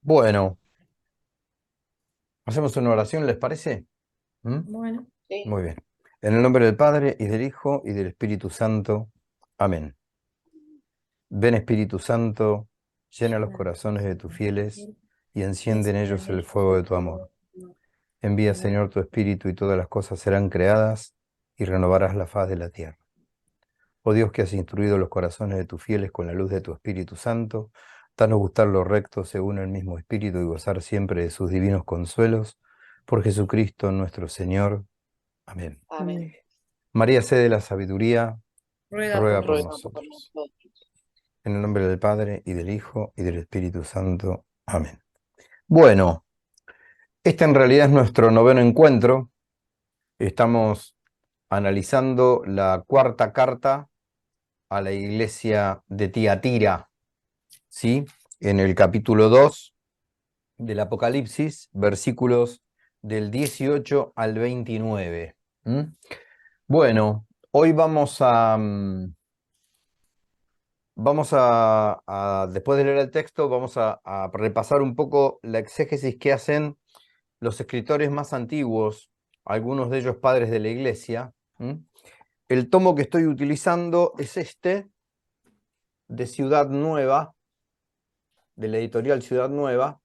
Bueno, hacemos una oración, ¿les parece? ¿Mm? Bueno, Sí. Muy bien. En el nombre del Padre, y del Hijo, y del Espíritu Santo. Amén. Ven, Espíritu Santo, llena los llena corazones de tus fieles, y y enciende en enciende ellos en el ellos fuego el de tu fuego amor. de tu amor. Envía, Amén. Señor, tu Espíritu, y todas las cosas serán creadas, y renovarás la faz de la tierra. Oh Dios, que has instruido los corazones de tus fieles con la luz de tu Espíritu Santo, danos gustar lo recto según el mismo Espíritu y gozar siempre de sus divinos consuelos. Por Jesucristo nuestro Señor. Amén. Amén. Amén. María, sede de la sabiduría, Ruega por ruega por Ruega nosotros. por nosotros. nosotros. En el nombre del Padre, y del Hijo, y del Espíritu Santo. Amén. Bueno, este en realidad es nuestro noveno encuentro. Estamos analizando la cuarta carta a la iglesia de Tiatira, ¿sí? En el capítulo 2 del Apocalipsis, versículos del 18 al 29. ¿Mm? Bueno, hoy después de leer el texto, vamos a repasar un poco la exégesis que hacen los escritores más antiguos, algunos de ellos padres de la iglesia. ¿Mm? El tomo que estoy utilizando es este, de Ciudad Nueva, de la editorial Ciudad Nueva,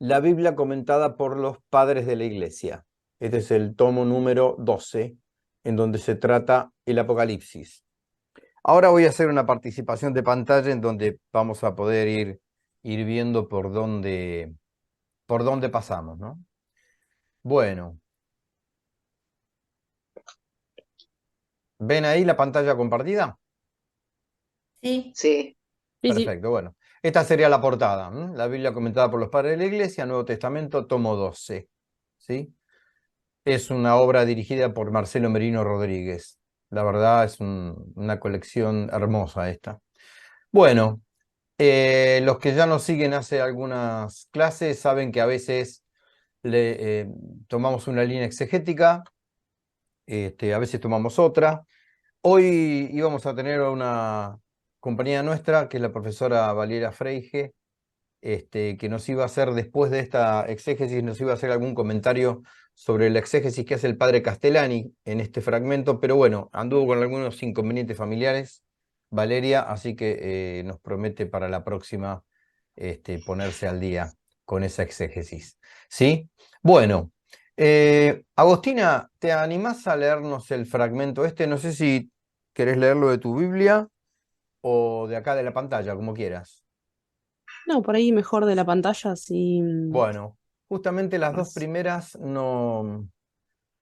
la Biblia comentada por los padres de la iglesia. Este es el tomo número 12, en donde se trata el Apocalipsis. Ahora voy a hacer una participación de pantalla en donde vamos a poder ir viendo por dónde pasamos, ¿no? Bueno, ¿ven ahí la pantalla compartida? Sí, Sí. sí, sí. Perfecto, bueno. Esta sería la portada, ¿m? La Biblia comentada por los padres de la iglesia, Nuevo Testamento, tomo 12, ¿sí? Es una obra dirigida por Marcelo Merino Rodríguez. La verdad es una colección hermosa esta. Bueno, los que ya nos siguen hace algunas clases saben que a veces tomamos una línea exegética, a veces tomamos otra. Hoy íbamos a tener una compañía nuestra, que es la profesora Valeria Freige, que nos iba a hacer, después de esta exégesis, nos iba a hacer algún comentario sobre la exégesis que hace el padre Castellani en este fragmento, pero bueno, anduvo con algunos inconvenientes familiares, Valeria, así que nos promete para la próxima ponerse al día con esa exégesis. ¿Sí? Bueno, Agostina, ¿te animás a leernos el fragmento este? No sé si querés leerlo de tu Biblia o de acá de la pantalla, como quieras. No, por ahí mejor de la pantalla, así Bueno, justamente las dos más. primeras no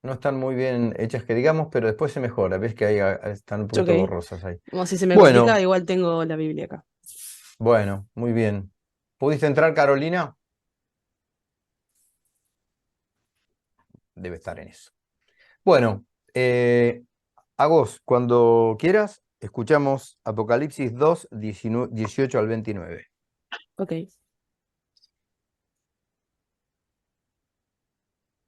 están muy bien hechas que digamos, pero después se mejora. Ves que ahí están un Ok. poquito borrosas ahí. Como si se me complica, Bueno, igual tengo la Biblia acá. bueno, muy bien. ¿Pudiste entrar, Carolina? Debe estar en eso. Bueno, Agos, cuando quieras, escuchamos Apocalipsis 2, 18 al 29. Ok.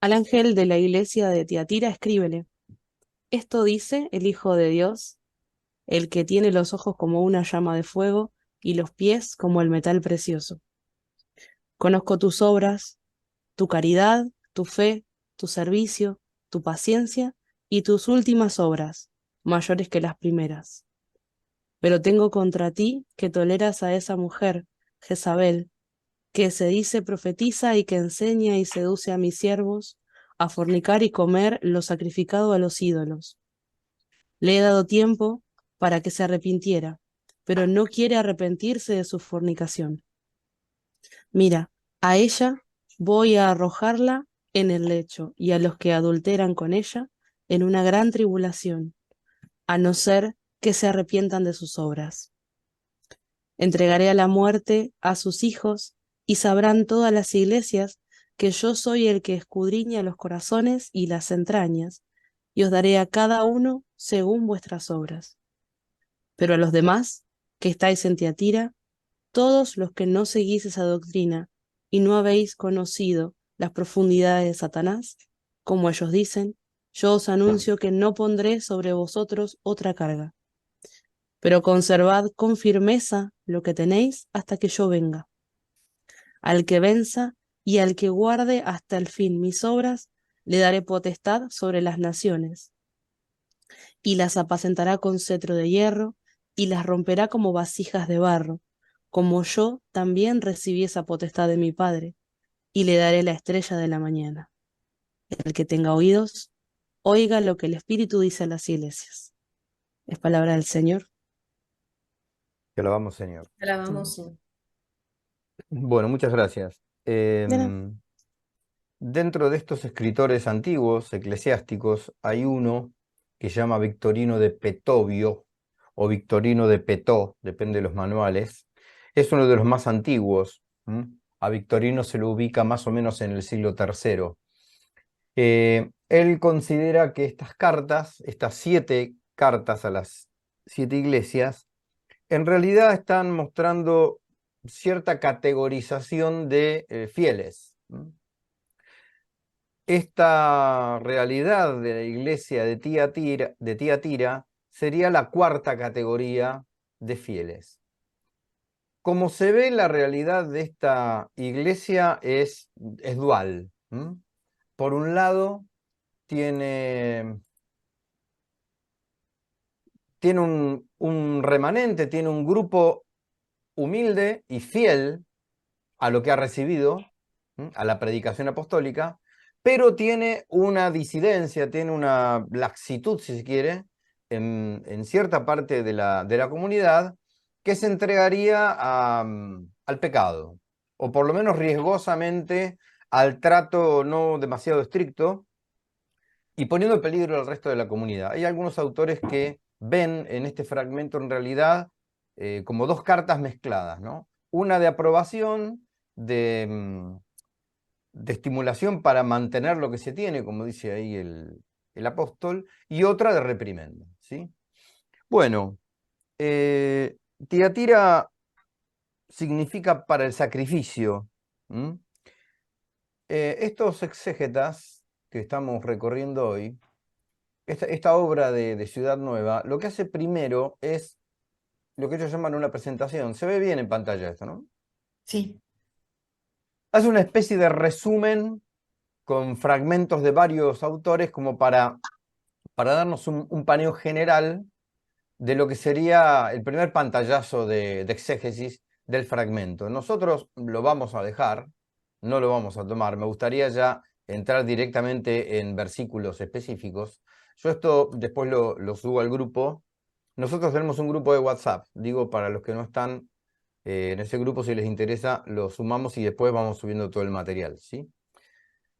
Al ángel de la iglesia de Tiatira escríbele. Esto dice el Hijo de Dios, el que tiene los ojos como una llama de fuego y los pies como el metal precioso. Conozco tus obras, tu caridad, tu fe, tu servicio, tu paciencia y tus últimas obras, mayores que las primeras. Pero tengo contra ti que toleras a esa mujer, Jezabel, que se dice profetiza y que enseña y seduce a mis siervos a fornicar y comer lo sacrificado a los ídolos. Le he dado tiempo para que se arrepintiera, pero no quiere arrepentirse de su fornicación. Mira, a ella voy a arrojarla en el lecho y a los que adulteran con ella en una gran tribulación, a no ser que se arrepientan de sus obras. Entregaré a la muerte a sus hijos y sabrán todas las iglesias que yo soy el que escudriña los corazones y las entrañas, y os daré a cada uno según vuestras obras. Pero a los demás, que estáis en Tiatira, todos los que no seguís esa doctrina y no habéis conocido las profundidades de Satanás, como ellos dicen, yo os anuncio que no pondré sobre vosotros otra carga, pero conservad con firmeza lo que tenéis hasta que yo venga. Al que venza y al que guarde hasta el fin mis obras, le daré potestad sobre las naciones, y las apacentará con cetro de hierro, y las romperá como vasijas de barro, como yo también recibí esa potestad de mi Padre, y le daré la estrella de la mañana. El que tenga oídos, oiga lo que el Espíritu dice a las iglesias. Es palabra del Señor. Te alabamos, Señor. Alabamos, Señor. Bueno, muchas gracias. De nada. Dentro de estos escritores antiguos, eclesiásticos, hay uno que se llama Victorino de Petovio o Victorino de Petó, depende de los manuales. Es uno de los más antiguos. A Victorino se lo ubica más o menos en el siglo III. Él considera que estas cartas, estas 7 cartas a las 7 iglesias, en realidad están mostrando cierta categorización de fieles. Esta realidad de la iglesia de Tiatira sería la 4ª categoría de fieles. Como se ve, la realidad de esta iglesia es dual. Por un lado, tiene un remanente, tiene un grupo humilde y fiel a lo que ha recibido, a la predicación apostólica, pero tiene una disidencia, tiene una laxitud, si se quiere, en cierta parte de la comunidad que se entregaría al pecado, o por lo menos riesgosamente al trato no demasiado estricto, y poniendo en peligro al resto de la comunidad. Hay algunos autores que ven en este fragmento en realidad como 2 cartas mezcladas, ¿no? Una de aprobación, de estimulación para mantener lo que se tiene, como dice ahí el apóstol, y otra de reprimenda, ¿sí? Bueno, Tiatira significa para el sacrificio. Estos exégetas que estamos recorriendo hoy, esta obra de Ciudad Nueva, lo que hace primero es lo que ellos llaman una presentación. Se ve bien en pantalla esto, ¿no? Sí. Hace una especie de resumen con fragmentos de varios autores como para darnos un paneo general de lo que sería el primer pantallazo de exégesis del fragmento. Nosotros lo vamos a dejar, no lo vamos a tomar. Me gustaría ya entrar directamente en versículos específicos. Yo esto después lo subo al grupo. Nosotros tenemos un grupo de WhatsApp, digo, para los que no están en ese grupo, si les interesa, lo sumamos y después vamos subiendo todo el material, ¿sí?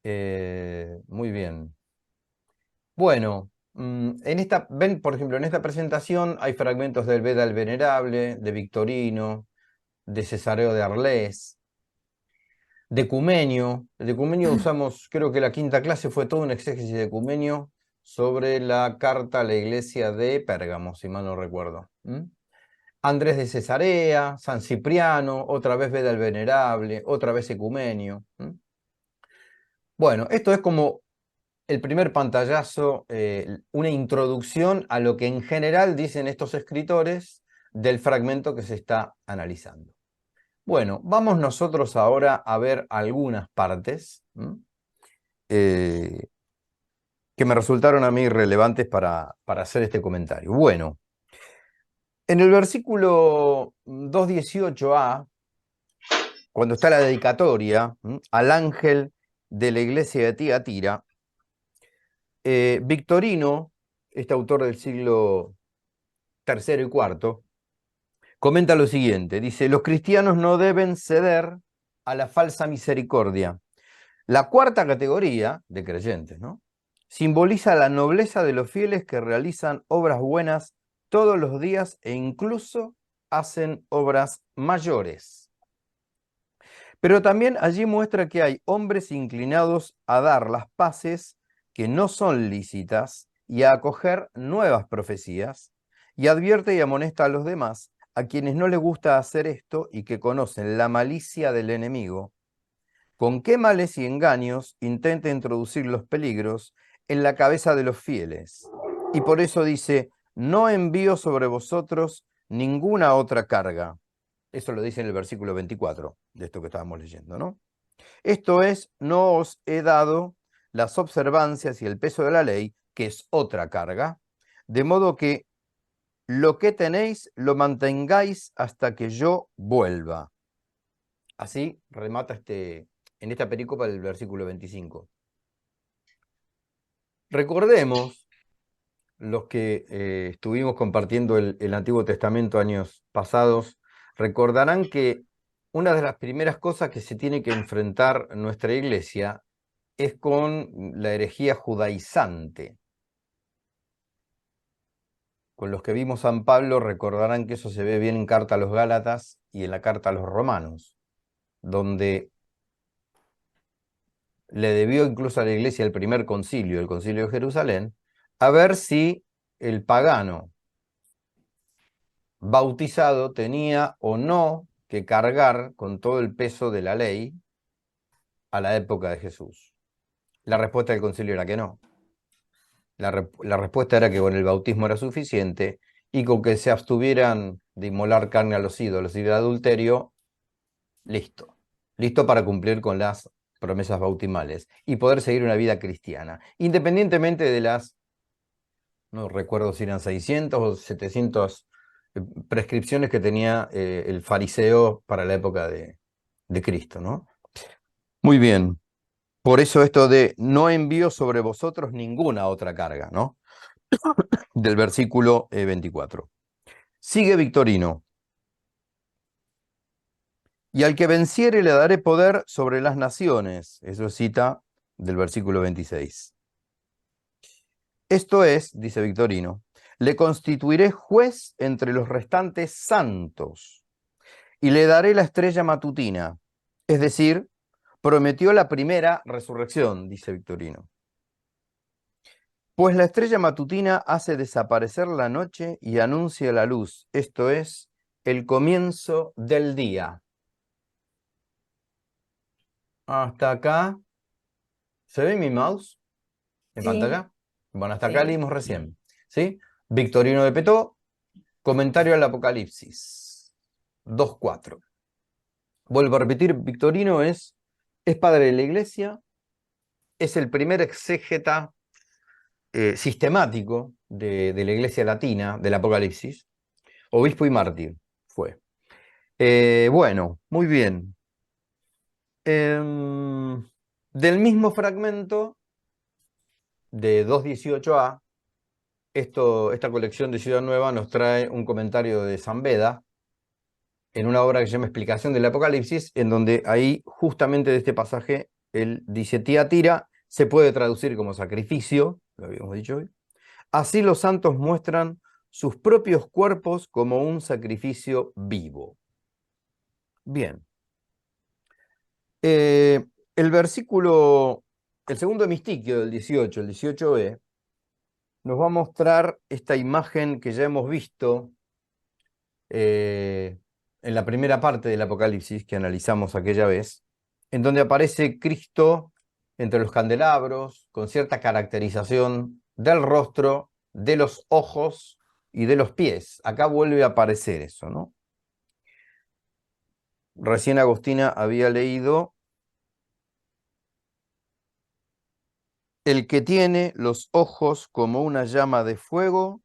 Muy bien. Bueno, ven, por ejemplo, en esta presentación hay fragmentos del Beda el Venerable, de Victorino, de Cesareo de Arles, de Ecumenio. De Ecumenio usamos, creo que la 5ª clase fue todo un exégesis de Ecumenio sobre la carta a la iglesia de Pérgamo, si mal no recuerdo. Andrés de Cesarea, San Cipriano, otra vez Beda el Venerable, otra vez Ecumenio. Bueno, esto es como el primer pantallazo, una introducción a lo que en general dicen estos escritores del fragmento que se está analizando. Bueno, vamos nosotros ahora a ver algunas partes que me resultaron a mí relevantes para hacer este comentario. Bueno, en el versículo 218a, cuando está la dedicatoria al ángel de la iglesia de Tiatira, Victorino, este autor del siglo III y IV, comenta lo siguiente, dice: los cristianos no deben ceder a la falsa misericordia. La 4ª categoría de creyentes, ¿no?, simboliza la nobleza de los fieles que realizan obras buenas todos los días e incluso hacen obras mayores. Pero también allí muestra que hay hombres inclinados a dar las paces que no son lícitas y a acoger nuevas profecías, y advierte y amonesta a los demás, a quienes no les gusta hacer esto y que conocen la malicia del enemigo, con qué males y engaños intenta introducir los peligros en la cabeza de los fieles. Y por eso dice: no envío sobre vosotros ninguna otra carga. Eso lo dice en el versículo 24 de esto que estábamos leyendo, ¿no? Esto es, no os he dado las observancias y el peso de la ley, que es otra carga, de modo que lo que tenéis lo mantengáis hasta que yo vuelva. Así remata en esta perícopa del versículo 25. Recordemos, los que estuvimos compartiendo el Antiguo Testamento años pasados, recordarán que una de las primeras cosas que se tiene que enfrentar nuestra iglesia es con la herejía judaizante. Con los que vimos San Pablo recordarán que eso se ve bien en carta a los Gálatas y en la carta a los Romanos, donde le debió incluso a la iglesia el primer concilio, el concilio de Jerusalén, a ver si el pagano bautizado tenía o no que cargar con todo el peso de la ley a la época de Jesús. La respuesta del concilio era que no. La respuesta era que con el bautismo era suficiente y con que se abstuvieran de inmolar carne a los ídolos y del adulterio, listo. Listo para cumplir con las promesas bautismales y poder seguir una vida cristiana, independientemente de las, no recuerdo si eran 600 o 700 prescripciones que tenía el fariseo para la época de Cristo, ¿no? Muy bien. Por eso esto de no envío sobre vosotros ninguna otra carga, ¿no? Del versículo 24. Sigue Victorino. Y al que venciere le daré poder sobre las naciones. Eso cita del versículo 26. Esto es, dice Victorino, le constituiré juez entre los restantes santos y le daré la estrella matutina. Es decir, prometió la primera resurrección, dice Victorino. Pues la estrella matutina hace desaparecer la noche y anuncia la luz, esto es, el comienzo del día. Hasta acá, ¿se ve mi mouse en Sí, pantalla? Bueno, hasta acá sí. leímos recién, ¿sí? Victorino de Petó, comentario al Apocalipsis, 2.4. Vuelvo a repetir, Victorino es padre de la Iglesia, es el primer exégeta sistemático de la Iglesia Latina, del Apocalipsis, obispo y mártir fue. Bueno, muy bien. Del mismo fragmento de 2.18a, esta colección de Ciudad Nueva nos trae un comentario de San Beda en una obra que se llama Explicación del Apocalipsis, en donde ahí justamente de este pasaje él dice: Tiatira se puede traducir como sacrificio, lo habíamos dicho hoy. Así los santos muestran sus propios cuerpos como un sacrificio vivo. Bien. El versículo, el segundo hemistiquio del 18, el 18b, nos va a mostrar esta imagen que ya hemos visto en la primera parte del Apocalipsis que analizamos aquella vez, en donde aparece Cristo entre los candelabros, con cierta caracterización del rostro, de los ojos y de los pies. Acá vuelve a aparecer eso, ¿no? Recién Agustina había leído: el que tiene los ojos como una llama de fuego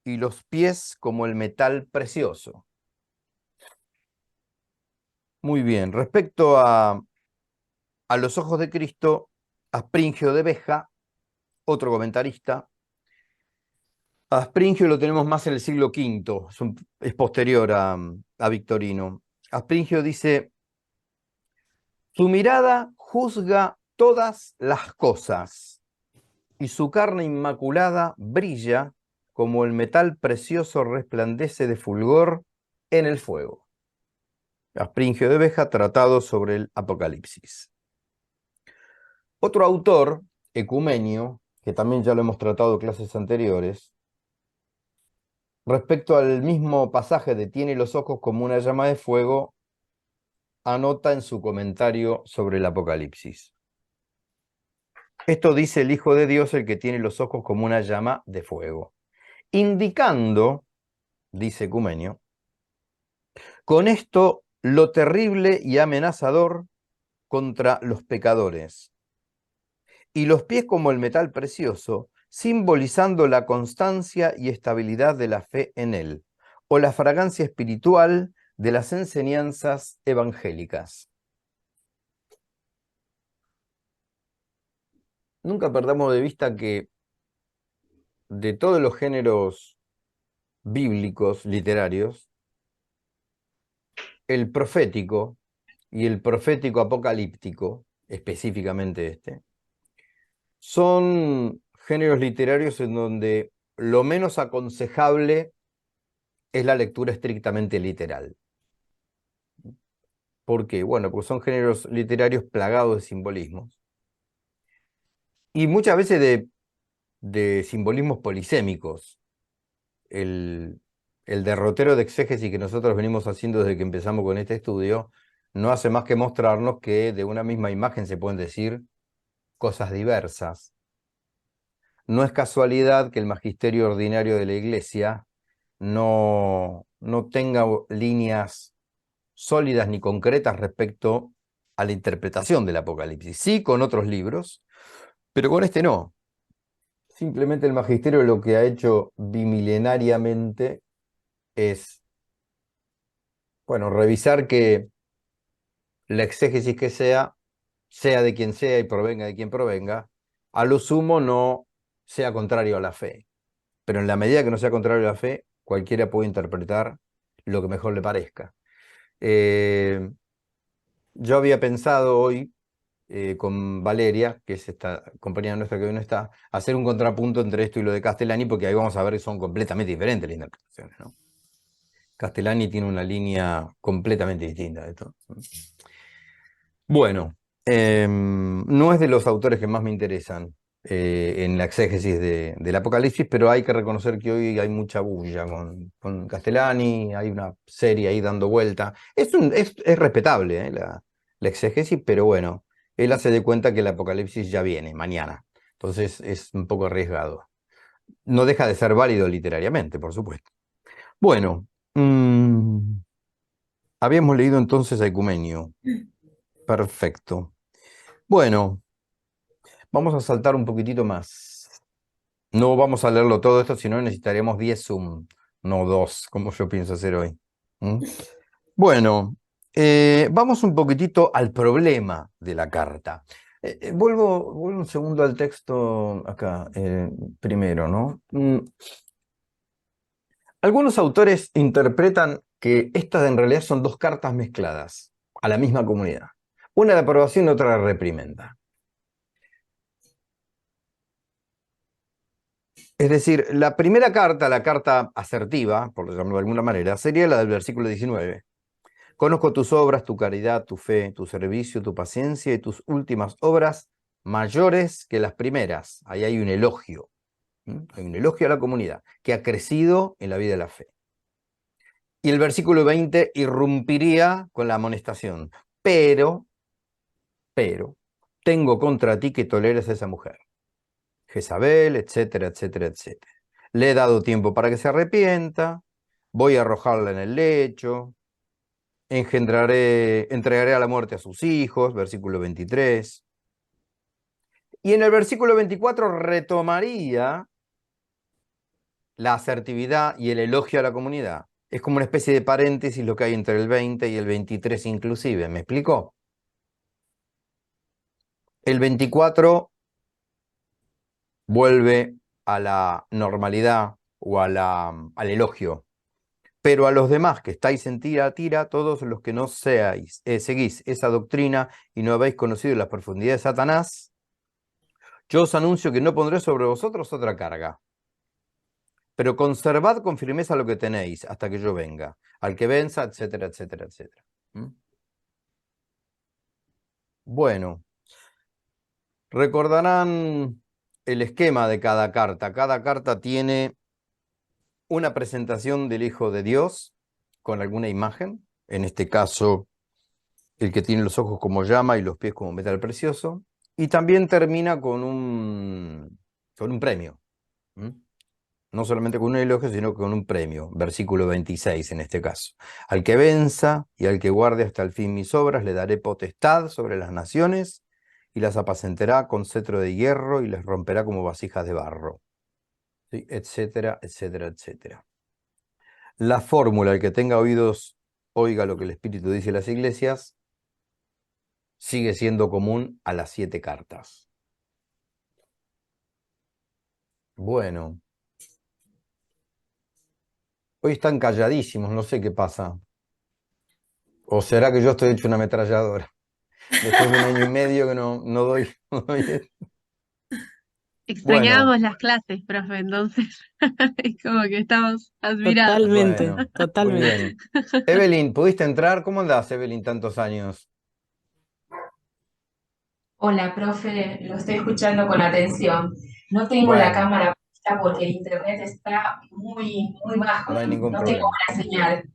y los pies como el metal precioso. Muy bien, respecto a los ojos de Cristo, Aspringio de Beja, otro comentarista, Aspringio lo tenemos más en el siglo V, es posterior a Victorino. Aspringio dice: su mirada juzga todas las cosas y su carne inmaculada brilla como el metal precioso resplandece de fulgor en el fuego. Aspringio de Beja, Tratado sobre el Apocalipsis. Otro autor, Ecumenio, que también ya lo hemos tratado en clases anteriores, respecto al mismo pasaje de tiene los ojos como una llama de fuego, anota en su comentario sobre el Apocalipsis: esto dice el Hijo de Dios, el que tiene los ojos como una llama de fuego, indicando, dice Ecumenio, Con esto, lo terrible y amenazador contra los pecadores, y los pies como el metal precioso, simbolizando la constancia y estabilidad de la fe en él, o la fragancia espiritual de las enseñanzas evangélicas. Nunca perdamos de vista que de todos los géneros bíblicos, literarios, el profético y el profético apocalíptico, específicamente este, son géneros literarios en donde lo menos aconsejable es la lectura estrictamente literal. ¿Por qué? Bueno, porque son géneros literarios plagados de simbolismos. Y muchas veces de simbolismos polisémicos. El derrotero de exégesis que nosotros venimos haciendo desde que empezamos con este estudio no hace más que mostrarnos que de una misma imagen se pueden decir cosas diversas. No es casualidad que el magisterio ordinario de la Iglesia no tenga líneas sólidas ni concretas respecto a la interpretación del Apocalipsis. Sí, con otros libros, pero con este no. Simplemente el magisterio lo que ha hecho bimilenariamente es, bueno, revisar que la exégesis que sea de quien sea y provenga de quien provenga, a lo sumo no sea contrario a la fe. Pero en la medida que no sea contrario a la fe, cualquiera puede interpretar lo que mejor le parezca. Yo había pensado hoy, con Valeria, que es esta compañera nuestra que hoy no está, hacer un contrapunto entre esto y lo de Castellani, porque ahí vamos a ver que son completamente diferentes las interpretaciones, ¿no? Castellani tiene una línea completamente distinta de esto. Bueno, no es de los autores que más me interesan en la exégesis del Apocalipsis, pero hay que reconocer que hoy hay mucha bulla con Castellani, hay una serie ahí dando vuelta. Es respetable la exégesis, pero bueno, él hace de cuenta que el Apocalipsis ya viene, mañana. Entonces es un poco arriesgado. No deja de ser válido literariamente, por supuesto. Bueno, habíamos leído entonces a Ecumenio. Perfecto. Bueno, vamos a saltar un poquitito más. No vamos a leerlo todo esto, sino necesitaríamos 10 Zoom, no 2, como yo pienso hacer hoy. ¿Mm? Bueno, vamos un poquitito al problema de la carta. Vuelvo un segundo al texto acá, primero, ¿no? Algunos autores interpretan que estas en realidad son dos cartas mezcladas a la misma comunidad. Una de aprobación y otra de reprimenda. Es decir, la primera carta, la carta asertiva, por llamarlo de alguna manera, sería la del versículo 19. Conozco tus obras, tu caridad, tu fe, tu servicio, tu paciencia y tus últimas obras mayores que las primeras. Ahí hay un elogio. Hay un elogio a la comunidad que ha crecido en la vida de la fe. Y el versículo 20 irrumpiría con la amonestación. Pero, tengo contra ti que toleres a esa mujer. Jezabel, etcétera, etcétera, etcétera. Le he dado tiempo para que se arrepienta, voy a arrojarla en el lecho, entregaré a la muerte a sus hijos, versículo 23. Y en el versículo 24 retomaría la asertividad y el elogio a la comunidad. Es como una especie de paréntesis lo que hay entre el 20 y el 23 inclusive, ¿me explicó? El 24 vuelve a la normalidad o al elogio. Pero a los demás que estáis en tira, todos los que no seáis, seguís esa doctrina y no habéis conocido las profundidades de Satanás, yo os anuncio que no pondré sobre vosotros otra carga. Pero conservad con firmeza lo que tenéis hasta que yo venga. Al que venza, etcétera, etcétera, etcétera. Bueno, recordarán el esquema de cada carta. Cada carta tiene una presentación del Hijo de Dios con alguna imagen. En este caso, el que tiene los ojos como llama y los pies como metal precioso. Y también termina con un premio. No solamente con un elogio, sino con un premio. Versículo 26 en este caso. Al que venza y al que guarde hasta el fin mis obras, le daré potestad sobre las naciones y las apacentará con cetro de hierro y les romperá como vasijas de barro. ¿Sí? Etcétera, etcétera, etcétera. La fórmula, el que tenga oídos, oiga lo que el Espíritu dice a las iglesias, sigue siendo común a las 7 cartas. Bueno, hoy están calladísimos, no sé qué pasa. ¿O será que yo estoy hecho una ametralladora? Después de un año y medio que no doy, no doy. Bueno, Extrañábamos las clases, profe, entonces es como que estamos admirados. Totalmente, bueno, muy totalmente. bien. Evelyn, ¿pudiste entrar? ¿Cómo andás, Evelyn, tantos años? Hola, profe, lo estoy escuchando con atención. No tengo la Bueno, cámara puesta porque el internet está muy bajo, no hay ningún no tengo problema. buena señal.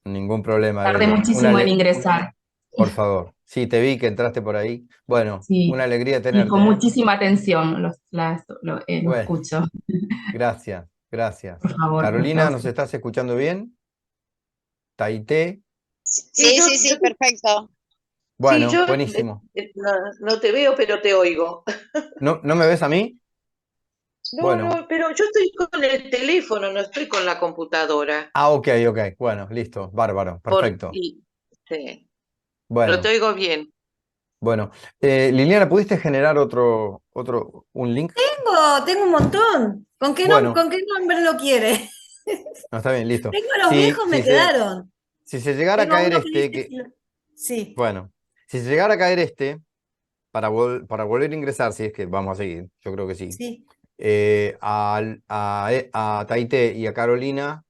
Ningún problema, Tardé Evelyn. muchísimo en ingresar. Por favor. Sí, te vi que entraste por ahí. Bueno, una Sí, alegría y con tenerte, ¿eh? muchísima atención lo Bueno, escucho. gracias, gracias. Por favor, Carolina, ¿nos profe. estás escuchando bien? Taité. Sí, sí, sí, perfecto. Sí, Bueno, yo buenísimo. no te veo, pero te oigo. ¿No me ves a mí? No, Bueno. no, pero yo estoy con el teléfono, no estoy con la computadora. Ah, ok, ok. Bueno, listo. Bárbaro. Perfecto. Sí, pero te Bueno, oigo bien. bueno. Liliana, ¿pudiste generar un link? Tengo un montón. Bueno, ¿Con qué nombre lo quiere? no, está bien, listo. Tengo los Si, viejos, me si se, quedaron. si se llegara a Tengo caer uno que este, dice... Sí, bueno, si se llegara a caer este, para volver a ingresar, si es que vamos a seguir, yo creo que sí. sí. A Taite y a Carolina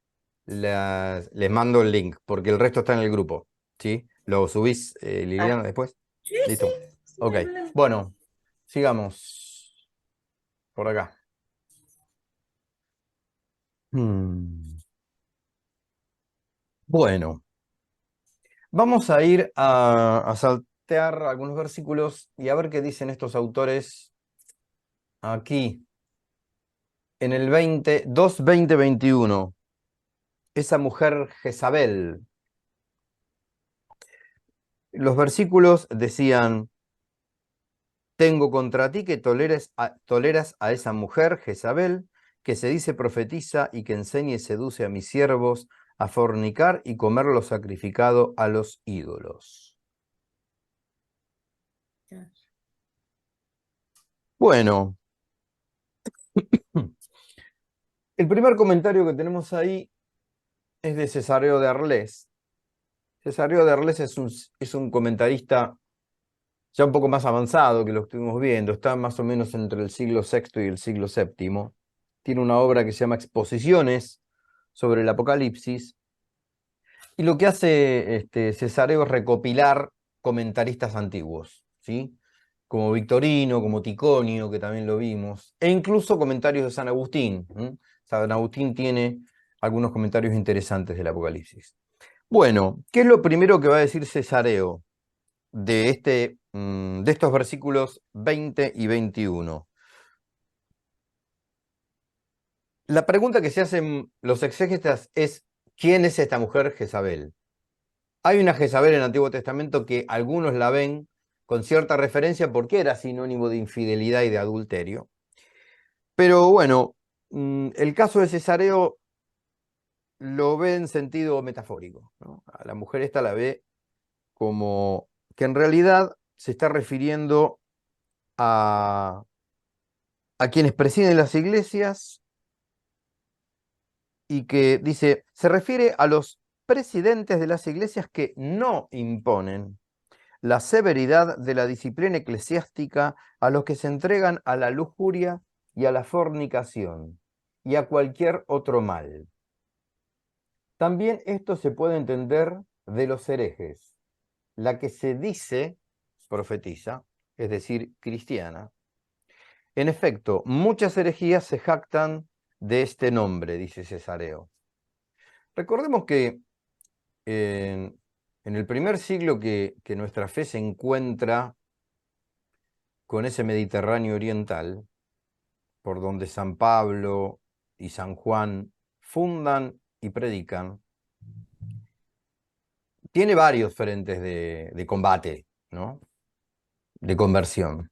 les mando el link, porque el resto está en el grupo, ¿sí? ¿Lo subís, Ah, Liliana, después? sí, Listo. sí, no Ok. hay problema. Bueno, sigamos por acá. Hmm. Bueno, vamos a ir a saltear algunos versículos y a ver qué dicen estos autores aquí. En el 21. Esa mujer Jezabel. Los versículos decían: tengo contra ti que toleras a esa mujer Jezabel, que se dice profetiza y que enseña y seduce a mis siervos a fornicar y comer lo sacrificado a los ídolos. Bueno, el primer comentario que tenemos ahí es de Cesareo de Arles. Cesareo de Arles es un comentarista ya un poco más avanzado que lo que estuvimos viendo. Está más o menos entre el siglo VI y el siglo VII. Tiene una obra que se llama Exposiciones sobre el Apocalipsis. Y lo que hace Cesareo es recopilar comentaristas antiguos, ¿sí? Como Victorino, como Ticonio, que también lo vimos, e incluso comentarios de San Agustín. San Agustín tiene algunos comentarios interesantes del Apocalipsis. Bueno, ¿qué es lo primero que va a decir Cesareo de estos versículos 20 y 21? La pregunta que se hacen los exégetas es: ¿quién es esta mujer Jezabel? Hay una Jezabel en el Antiguo Testamento que algunos la ven con cierta referencia porque era sinónimo de infidelidad y de adulterio. Pero bueno, el caso de Cesareo lo ve en sentido metafórico, ¿no? A la mujer esta la ve como que en realidad se está refiriendo a quienes presiden las iglesias y que dice, se refiere a los presidentes de las iglesias que no imponen la severidad de la disciplina eclesiástica a los que se entregan a la lujuria y a la fornicación y a cualquier otro mal. También esto se puede entender de los herejes, la que se dice profetiza, es decir, cristiana. En efecto, muchas herejías se jactan de este nombre, dice Cesareo. Recordemos que en el primer siglo que nuestra fe se encuentra con ese Mediterráneo oriental, por donde San Pablo y San Juan fundan y predican, tiene varios frentes de combate, ¿no? De conversión.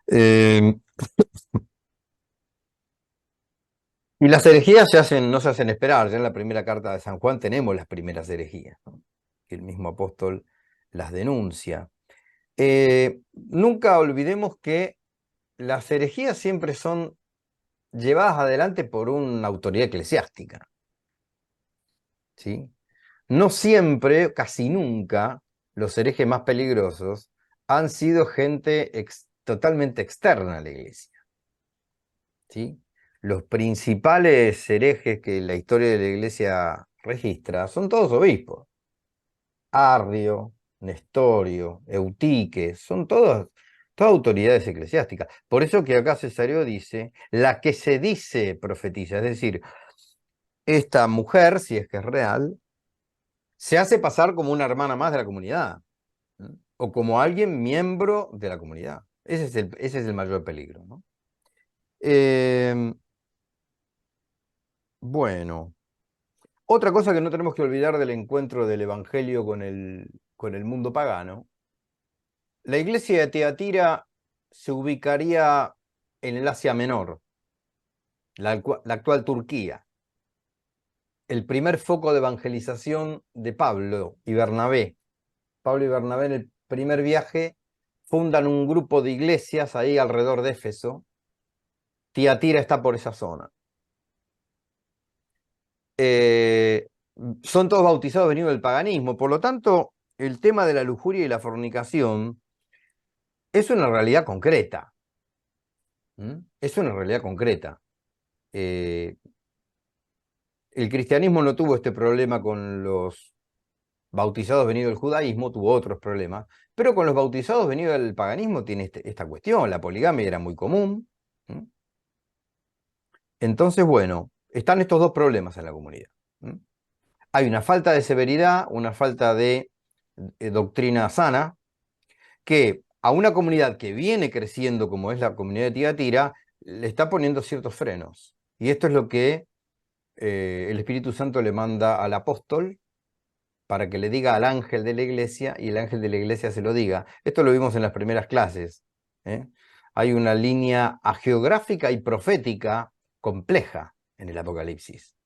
Y las herejías no se hacen esperar. Ya en la primera carta de San Juan tenemos las primeras herejías, ¿no? Que el mismo apóstol las denuncia. Nunca olvidemos que las herejías siempre son llevadas adelante por una autoridad eclesiástica, ¿sí? No siempre, casi nunca, los herejes más peligrosos han sido gente totalmente externa a la iglesia, ¿sí? Los principales herejes que la historia de la iglesia registra son todos obispos. Arrio, Nestorio, Eutique, son todas autoridades eclesiásticas. Por eso que acá Cesáreo dice, la que se dice profetiza, es decir, esta mujer, si es que es real, se hace pasar como una hermana más de la comunidad, ¿no? O como alguien miembro de la comunidad. Ese es el mayor peligro, ¿no? Bueno, otra cosa que no tenemos que olvidar del encuentro del Evangelio con el mundo pagano, la iglesia de Tiatira se ubicaría en el Asia Menor, la actual Turquía. El primer foco de evangelización de Pablo y Bernabé. Pablo y Bernabé en el primer viaje fundan un grupo de iglesias ahí alrededor de Éfeso. Tiatira está por esa zona. Son todos bautizados venidos del paganismo, por lo tanto, el tema de la lujuria y la fornicación es una realidad concreta. Es una realidad concreta. El cristianismo no tuvo este problema con los bautizados venidos del judaísmo, tuvo otros problemas, pero con los bautizados venidos del paganismo tiene esta cuestión, la poligamia era muy común. Entonces, bueno, están estos dos problemas en la comunidad. Hay una falta de severidad, una falta de doctrina sana, que a una comunidad que viene creciendo como es la comunidad de Tiatira, le está poniendo ciertos frenos. Y esto es lo que el Espíritu Santo le manda al apóstol para que le diga al ángel de la iglesia y el ángel de la iglesia se lo diga. Esto lo vimos en las primeras clases. Hay una línea agiográfica y profética compleja en el Apocalipsis,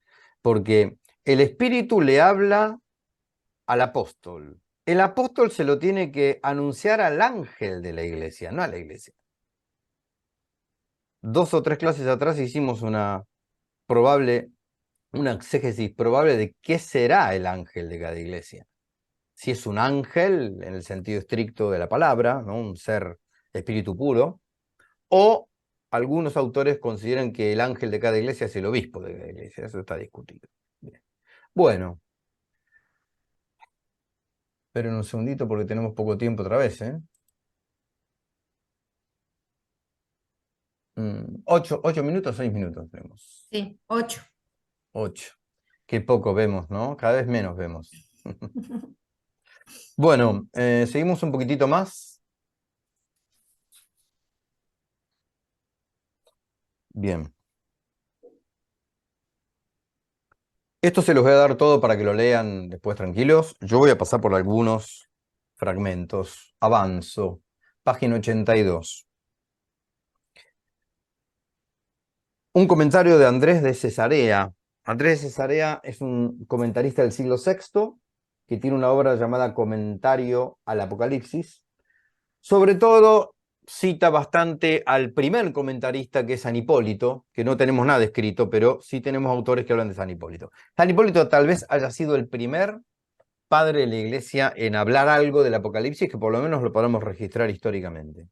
porque el Espíritu le habla al apóstol. El apóstol se lo tiene que anunciar al ángel de la iglesia, no a la iglesia. 2 o 3 clases atrás hicimos una exégesis probable de qué será el ángel de cada iglesia. Si es un ángel, en el sentido estricto de la palabra, ¿no? Un ser espíritu puro, o algunos autores consideran que el ángel de cada iglesia es el obispo de cada iglesia. Eso está discutido. Bien. Bueno. Esperen un segundito porque tenemos poco tiempo otra vez, ¿eh? 8 minutos, 6 minutos tenemos. Sí, 8. 8. Qué poco vemos, ¿no? Cada vez menos vemos. Bueno, seguimos un poquitito más. Bien. Esto se los voy a dar todo para que lo lean después tranquilos. Yo voy a pasar por algunos fragmentos. Avanzo. Página 82. Un comentario de Andrés de Cesarea. Andrés de Cesarea es un comentarista del siglo VI que tiene una obra llamada Comentario al Apocalipsis. Sobre todo cita bastante al primer comentarista, que es San Hipólito, que no tenemos nada escrito, pero sí tenemos autores que hablan de San Hipólito. San Hipólito tal vez haya sido el primer padre de la iglesia en hablar algo del Apocalipsis, que por lo menos lo podamos registrar históricamente.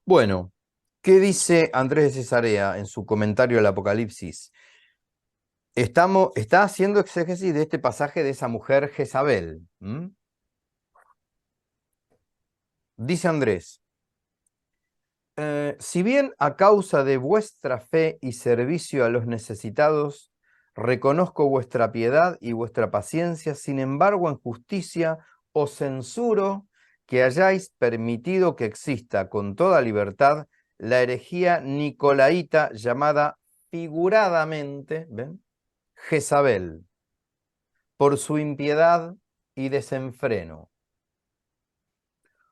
Bueno, ¿qué dice Andrés de Cesarea en su comentario al Apocalipsis? Está haciendo exégesis de este pasaje de esa mujer Jezabel. Dice Andrés, si bien a causa de vuestra fe y servicio a los necesitados, reconozco vuestra piedad y vuestra paciencia, sin embargo en justicia os censuro que hayáis permitido que exista con toda libertad la herejía nicolaíta llamada figuradamente, ¿ven? Jezabel, por su impiedad y desenfreno.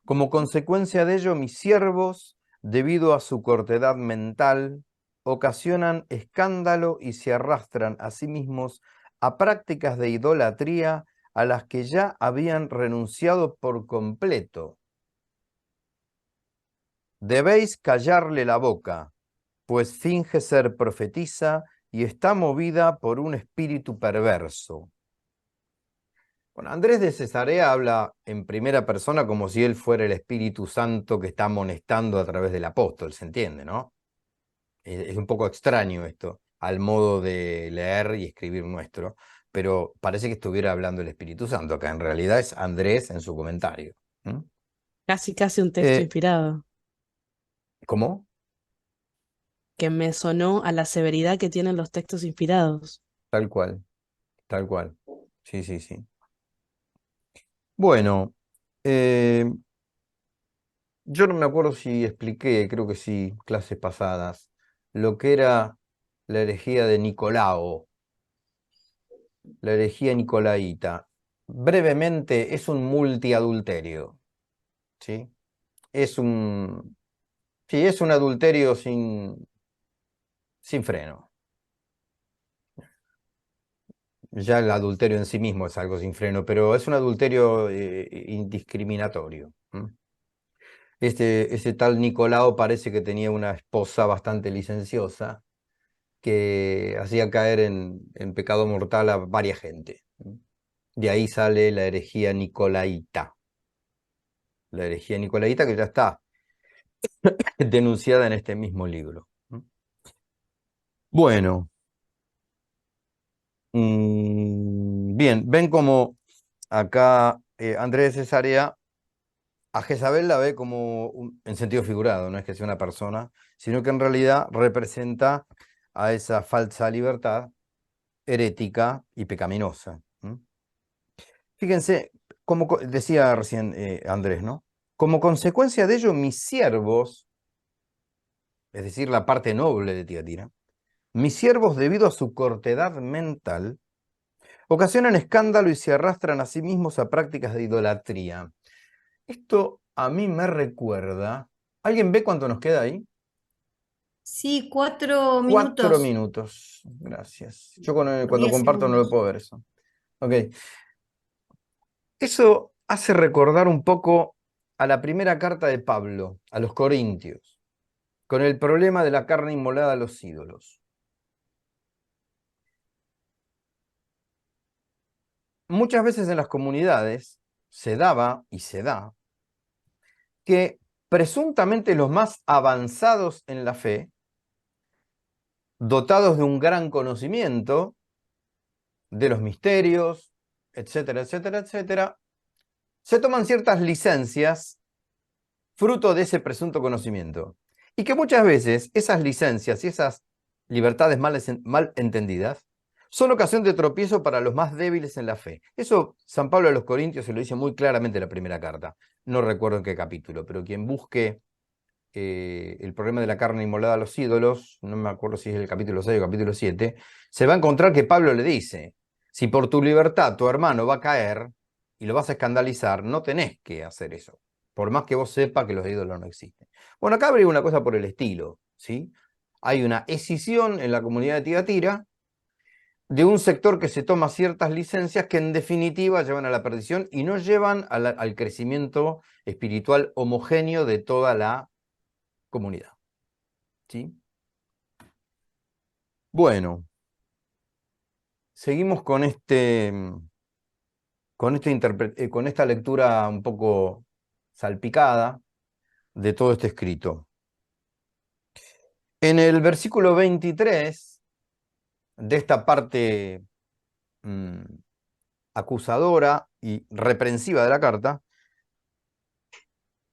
Como consecuencia de ello, mis siervos, debido a su cortedad mental, ocasionan escándalo y se arrastran a sí mismos a prácticas de idolatría a las que ya habían renunciado por completo. Debéis callarle la boca, pues finge ser profetisa y está movida por un espíritu perverso. Bueno, Andrés de Cesarea habla en primera persona como si él fuera el Espíritu Santo que está amonestando a través del apóstol, ¿se entiende, no? Es un poco extraño esto, al modo de leer y escribir nuestro, pero parece que estuviera hablando el Espíritu Santo, acá en realidad es Andrés en su comentario. ¿Mm? Casi un texto Eh, inspirado, ¿Cómo? que me sonó a la severidad que tienen los textos inspirados. Tal cual, tal cual. Sí, sí, sí. Bueno, eh, yo no me acuerdo si expliqué, creo que sí, clases pasadas, lo que era la herejía de Nicolao, la herejía nicolaíta. Brevemente, es un multiadulterio, ¿sí? Es un, sí, es un adulterio sin freno. Ya el adulterio en sí mismo es algo sin freno, pero es un adulterio indiscriminatorio. Este tal Nicolao parece que tenía una esposa bastante licenciosa que hacía caer en pecado mortal a varias gente. De ahí sale la herejía nicolaíta. La herejía nicolaíta que ya está denunciada en este mismo libro. Bueno, bien, ven como acá Andrés de Cesarea a Jezabel la ve como en sentido figurado, no es que sea una persona, sino que en realidad representa a esa falsa libertad herética y pecaminosa. Fíjense, como decía recién Andrés, ¿no? Como consecuencia de ello, mis siervos, es decir, la parte noble de Tiatira, mis siervos, debido a su cortedad mental, ocasionan escándalo y se arrastran a sí mismos a prácticas de idolatría. Esto a mí me recuerda. ¿Alguien ve cuánto nos queda ahí? Sí, 4 4 minutos, minutos. Gracias. Yo cuando 10 comparto no lo segundos. puedo ver eso. Ok. Eso hace recordar un poco a la primera carta de Pablo a los Corintios, con el problema de la carne inmolada a los ídolos. Muchas veces en las comunidades se daba y se da que presuntamente los más avanzados en la fe, dotados de un gran conocimiento de los misterios, etcétera, etcétera, etcétera, se toman ciertas licencias fruto de ese presunto conocimiento. Y que muchas veces esas licencias y esas libertades mal entendidas son ocasión de tropiezo para los más débiles en la fe. Eso San Pablo a los Corintios se lo dice muy claramente en la primera carta. No recuerdo en qué capítulo, pero quien busque el problema de la carne inmolada a los ídolos, no me acuerdo si es el capítulo 6 o capítulo 7, se va a encontrar que Pablo le dice, si por tu libertad tu hermano va a caer y lo vas a escandalizar, no tenés que hacer eso, por más que vos sepas que los ídolos no existen. Bueno, acá habría una cosa por el estilo, ¿sí? Hay una escisión en la comunidad de Tiatira de un sector que se toma ciertas licencias que en definitiva llevan a la perdición y no llevan al crecimiento espiritual homogéneo de toda la comunidad. ¿Sí? Bueno, seguimos con esta lectura un poco salpicada de todo este escrito. En el versículo 23 de esta parte mm, acusadora y reprensiva de la carta,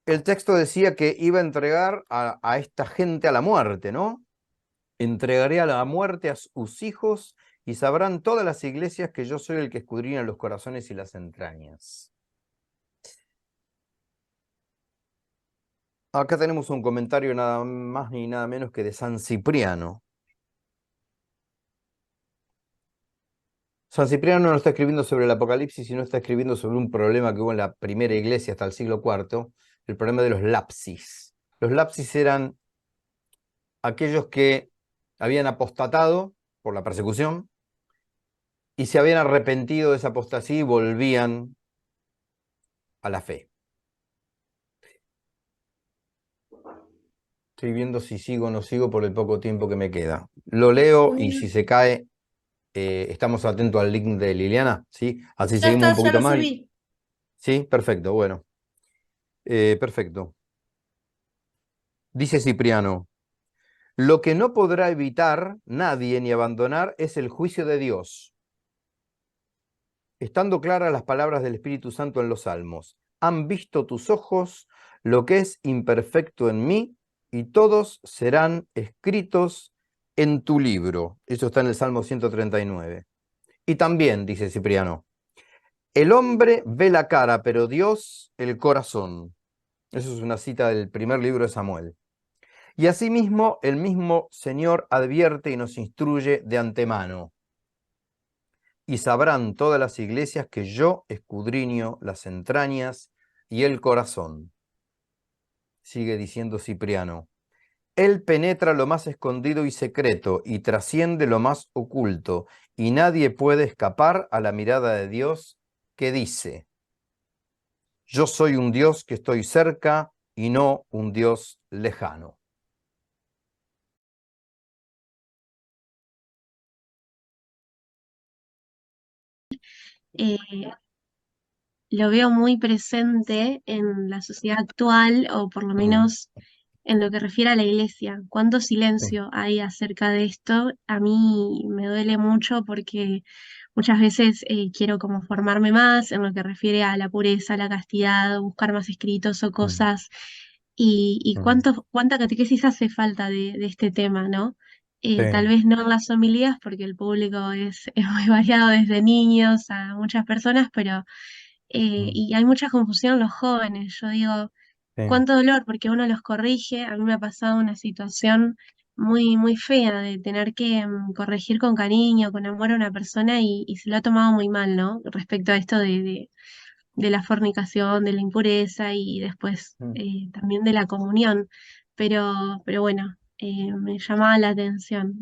el texto decía que iba a entregar a esta gente a la muerte, ¿no? Entregaré a la muerte a sus hijos y sabrán todas las iglesias que yo soy el que escudriña los corazones y las entrañas. Acá tenemos un comentario nada más ni nada menos que de San Cipriano, San Cipriano no está escribiendo sobre el Apocalipsis, sino está escribiendo sobre un problema que hubo en la primera iglesia hasta el siglo IV, el problema de los lapsis. Los lapsis eran aquellos que habían apostatado por la persecución y se habían arrepentido de esa apostasía y volvían a la fe. Estoy viendo si sigo o no sigo por el poco tiempo que me queda. Lo leo y si se cae, estamos atentos al link de Liliana, ¿sí? Así Ya seguimos un está, ya poquito lo más. subí. Sí, perfecto, bueno. Perfecto. Dice Cipriano, lo que no podrá evitar nadie ni abandonar es el juicio de Dios. Estando claras las palabras del Espíritu Santo en los Salmos, han visto tus ojos lo que es imperfecto en mí, y todos serán escritos en tu libro. Eso está en el Salmo 139. Y también, dice Cipriano, el hombre ve la cara, pero Dios el corazón. Eso es una cita del primer libro de Samuel. Y asimismo, el mismo Señor advierte y nos instruye de antemano. Y sabrán todas las iglesias que yo escudriño las entrañas y el corazón. Sigue diciendo Cipriano. Él penetra lo más escondido y secreto y trasciende lo más oculto, y nadie puede escapar a la mirada de Dios que dice, yo soy un Dios que estoy cerca y no un Dios lejano. Eh, lo veo muy presente en la sociedad actual, o por lo menos en lo que refiere a la iglesia. ¿Cuánto Sí, silencio hay acerca de esto? A mí me duele mucho porque muchas veces quiero como formarme más en lo que refiere a la pureza, a la castidad, buscar más escritos o mm, cosas. Y mm, cuánta catequesis hace falta de este tema, ¿no? sí, Tal vez no en las homilías, porque el público es muy variado desde niños a muchas personas, pero mm, y hay mucha confusión en los jóvenes. Yo digo, sí, cuánto dolor, porque uno los corrige. A mí me ha pasado una situación muy, muy fea de tener que corregir con cariño, con amor a una persona y se lo ha tomado muy mal, ¿no? Respecto a esto de la fornicación, de la impureza y después mm. también de la comunión. Pero bueno, me llamaba la atención.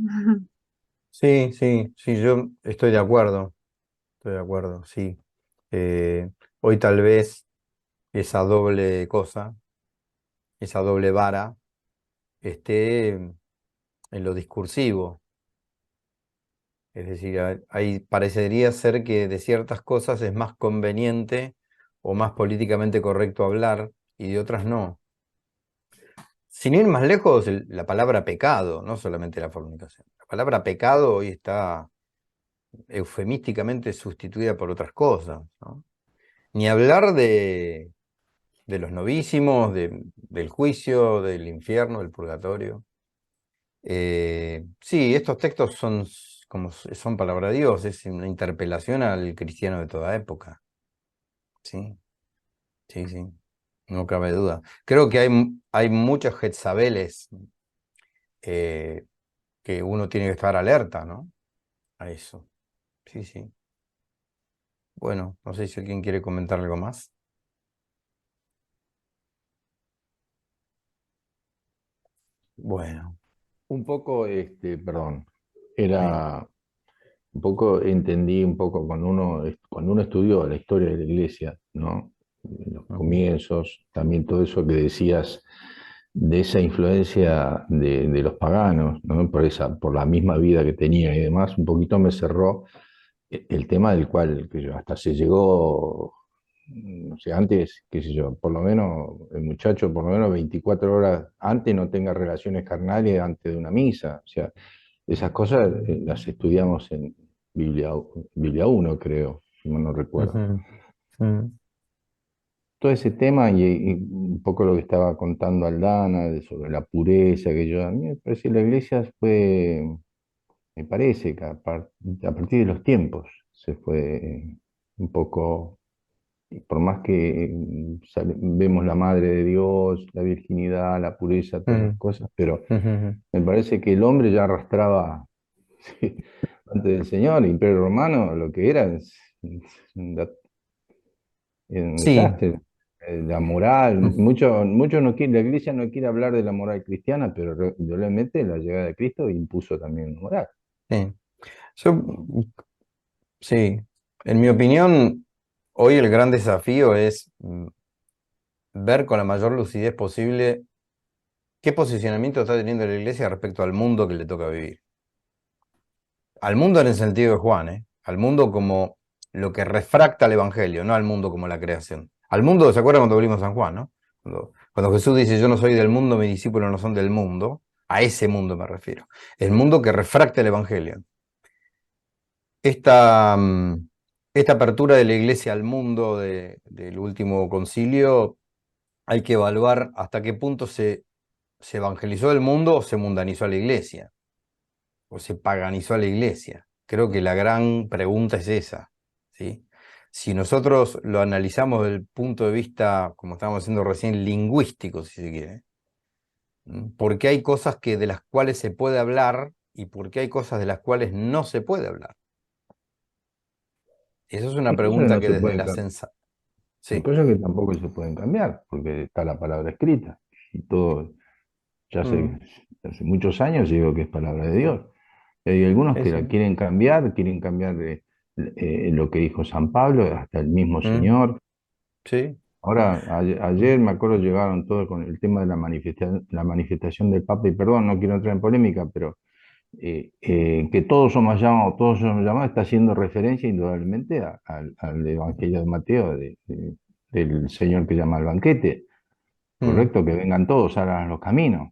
Sí, sí, sí, yo estoy de acuerdo, sí. Eh, Hoy tal vez esa doble cosa, esa doble vara, esté en lo discursivo. Es decir, ahí parecería ser que de ciertas cosas es más conveniente o más políticamente correcto hablar y de otras no. Sin ir más lejos, la palabra pecado, no solamente la fornicación. La palabra pecado hoy está eufemísticamente sustituida por otras cosas, ¿no? Ni hablar de los novísimos, del juicio, del infierno, del purgatorio. Sí, estos textos son como son palabra de Dios, es una interpelación al cristiano de toda época. Sí, sí, sí, no cabe duda. Creo que hay muchos Jetzabeles eh, que uno tiene que estar alerta, ¿no? A eso. Sí, sí. Bueno, no sé si alguien quiere comentar algo más. Bueno, Un poco, perdón, sí. era un poco, entendí un poco cuando uno estudió la historia de la iglesia, ¿no? Los Ujú, comienzos, también todo eso que decías de esa influencia de los paganos, ¿no? Por la misma vida que tenía y demás, un poquito me cerró el tema del cual que yo, hasta se llegó, no sé, antes, qué sé yo, por lo menos el muchacho, por lo menos 24 horas antes no tenga relaciones carnales antes de una misa. O sea, esas cosas las estudiamos en Biblia 1, creo, si mal no recuerdo. ujú, ujú, Todo ese tema y un poco lo que estaba contando Aldana sobre la pureza, que yo, a mí me parece que la iglesia fue, me parece que a partir de los tiempos se fue un poco, por más que vemos la Madre de Dios, la virginidad, la pureza, todas esas ujú, cosas, pero ujú, me parece que el hombre ya arrastraba, sí, antes del Señor, Imperio Romano, lo que era es un Sí, desastre. La moral, mucho no quiere, la iglesia no quiere hablar de la moral cristiana, pero realmente la llegada de Cristo impuso también una moral. sí. Yo, sí, en mi opinión, hoy el gran desafío es ver con la mayor lucidez posible qué posicionamiento está teniendo la iglesia respecto al mundo que le toca vivir. Al mundo en el sentido de Juan, ¿eh? Al mundo como lo que refracta el evangelio, no al mundo como la creación. Al mundo, ¿se acuerdan cuando abrimos San Juan, no? Cuando Jesús dice, yo no soy del mundo, mis discípulos no son del mundo, a ese mundo me refiero. El mundo que refracta el evangelio. Esta, esta apertura de la iglesia al mundo del último concilio, hay que evaluar hasta qué punto se evangelizó el mundo o se mundanizó a la iglesia, o se paganizó a la iglesia. Creo que la gran pregunta es esa, ¿sí? Si nosotros lo analizamos desde el punto de vista, como estábamos haciendo recién, lingüístico, si se quiere, porque hay cosas de las cuales se puede hablar y porque hay cosas de las cuales no se puede hablar. Esa es una Hay cosas que pregunta no que se desde pueden la cambiar, sensación... hay Sí. cosas que tampoco se pueden cambiar, porque está la palabra escrita. Y todo, ya Mm, hace muchos años digo que es palabra de Dios. Y hay algunos sí, que la sí. quieren cambiar lo que dijo San Pablo, hasta el mismo Mm, Señor. sí. Ahora, ayer me acuerdo llegaron todos con el tema de la manifestación del Papa, y perdón, no quiero entrar en polémica, pero que todos somos llamados, está haciendo referencia indudablemente al Evangelio de Mateo, del Señor que llama al banquete, Mm, correcto, que vengan todos, hagan los caminos,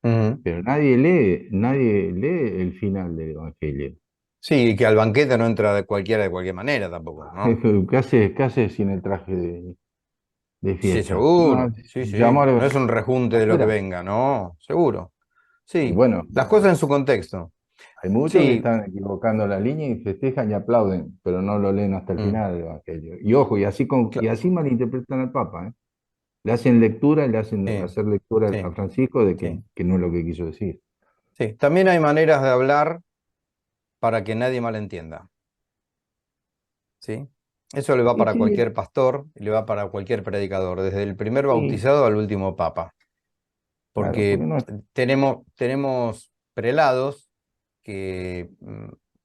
mm. pero nadie lee el final del Evangelio. Sí, que al banquete no entra de cualquier manera tampoco, ¿no? Qué hace sin el traje de Sí, fiesta? No, seguro. Sí, sí. llamar No es un rejunte de lo que afuera. venga, no, seguro. Y Sí, bueno, las cosas en su contexto. hay muchos que Sí. están equivocando la línea y festejan y aplauden, pero no lo leen hasta el Mm, final del Evangelio. Y ojo, y cla- así malinterpretan al Papa, ¿eh? Le hacen lectura, le hacen sí, hacer lectura a sí, Francisco de sí, que no es lo que quiso decir. sí. También hay maneras de hablar para que nadie malentienda, ¿sí? Eso le va Y para sí, cualquier pastor y le va para cualquier predicador, desde el primer sí, bautizado al último papa. claro, porque Porque no es tenemos prelados que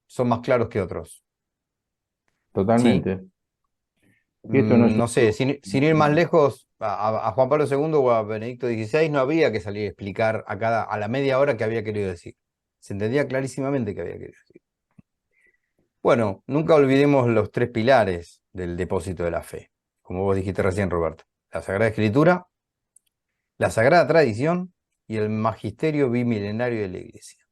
son más claros que otros, ¿sí? totalmente. Y esto no es No sé, sin ir más un- lejos, a Juan Pablo II o a Benedicto XVI no había que salir a explicar a la media hora qué había querido decir. Se entendía clarísimamente qué había querido decir. Bueno, nunca olvidemos los tres pilares del depósito de la fe, como vos dijiste recién, Roberto. La Sagrada Escritura, la Sagrada Tradición y el magisterio bimilenario de la Iglesia.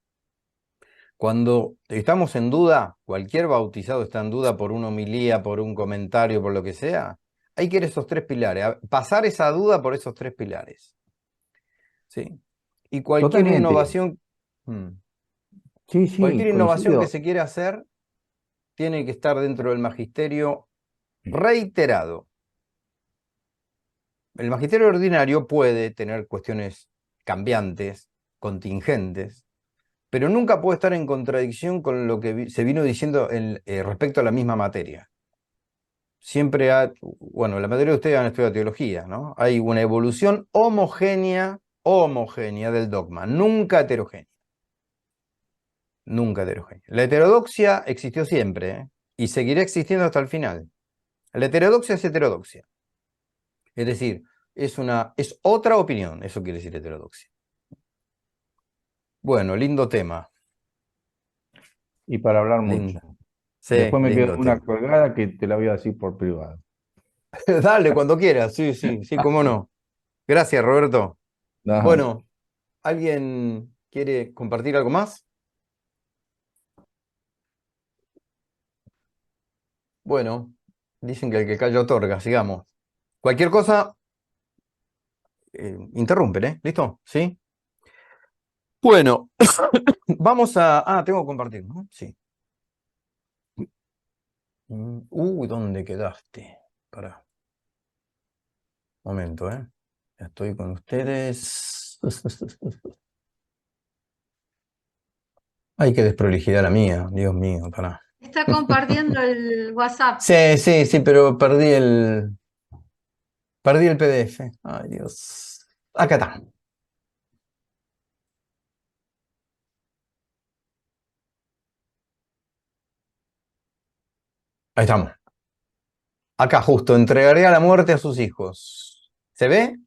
Cuando estamos en duda, cualquier bautizado está en duda por una homilía, por un comentario, por lo que sea, hay que ir a esos tres pilares, pasar esa duda por esos tres pilares. ¿Sí? Y Totalmente. mm, Sí, sí, cualquier innovación que coincido. se quiera hacer tiene que estar dentro del magisterio reiterado. El magisterio ordinario puede tener cuestiones cambiantes, contingentes, pero nunca puede estar en contradicción con lo que se vino diciendo respecto a la misma materia. Siempre bueno, la mayoría de ustedes han estudiado teología, ¿no? Hay una evolución homogénea del dogma, nunca heterogénea, nunca heterogénea. La heterodoxia existió siempre, ¿eh? Y seguirá existiendo hasta el final. La heterodoxia es heterodoxia. Es decir, es otra opinión, eso quiere decir heterodoxia. Bueno, lindo tema, Y para hablar mucho. lindo. Sí, Después me quedó lindo una tema. colgada que te la voy a decir por privado. Dale, cuando quieras, sí, sí, sí, cómo no. Gracias, Roberto. No, Bueno, ¿alguien quiere compartir algo más? Bueno, dicen que el que calla otorga, sigamos. Cualquier cosa, interrumpen, ¿eh? ¿Listo? ¿Sí? Bueno, vamos a... Ah, tengo que compartir, ¿no? Sí. ¿Dónde quedaste? Pará, momento, ¿eh? Ya estoy con ustedes. Ay, qué desprolijidad la mía, Dios mío, pará. Está compartiendo el WhatsApp. Sí, pero perdí el PDF. Ay, Dios. Acá está. Ahí estamos. Acá justo, entregaré a la muerte a sus hijos. ¿Se ve?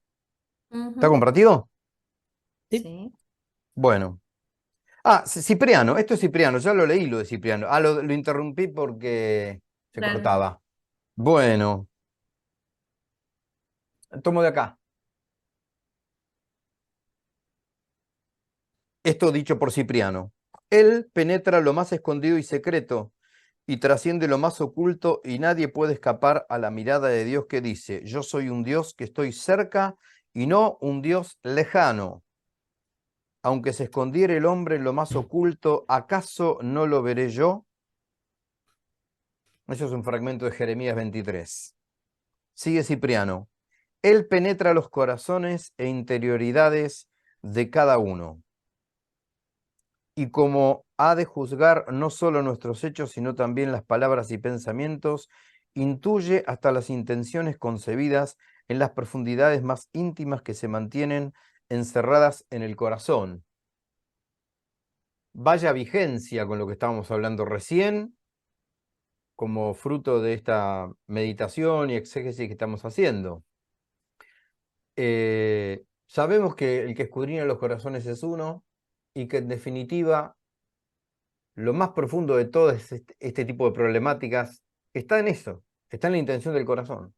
¿Está Ujú. compartido? Sí. Bueno. Ah, Cipriano, esto es Cipriano, ya lo leí lo de Cipriano. Ah, lo interrumpí porque se Claro. cortaba. Bueno, tomo de acá. Esto dicho por Cipriano. Él penetra lo más escondido y secreto y trasciende lo más oculto y nadie puede escapar a la mirada de Dios que dice, yo soy un Dios que estoy cerca y no un Dios lejano. Aunque se escondiere el hombre en lo más oculto, ¿acaso no lo veré yo? Eso es un fragmento de Jeremías 23. Sigue Cipriano. Él penetra los corazones e interioridades de cada uno. Y como ha de juzgar no solo nuestros hechos, sino también las palabras y pensamientos, intuye hasta las intenciones concebidas en las profundidades más íntimas que se mantienen encerradas en el corazón. Vaya vigencia con lo que estábamos hablando recién, como fruto de esta meditación y exégesis que estamos haciendo. Sabemos que el que escudriña los corazones es uno y que en definitiva lo más profundo de todo este tipo de problemáticas está en eso, está en la intención del corazón.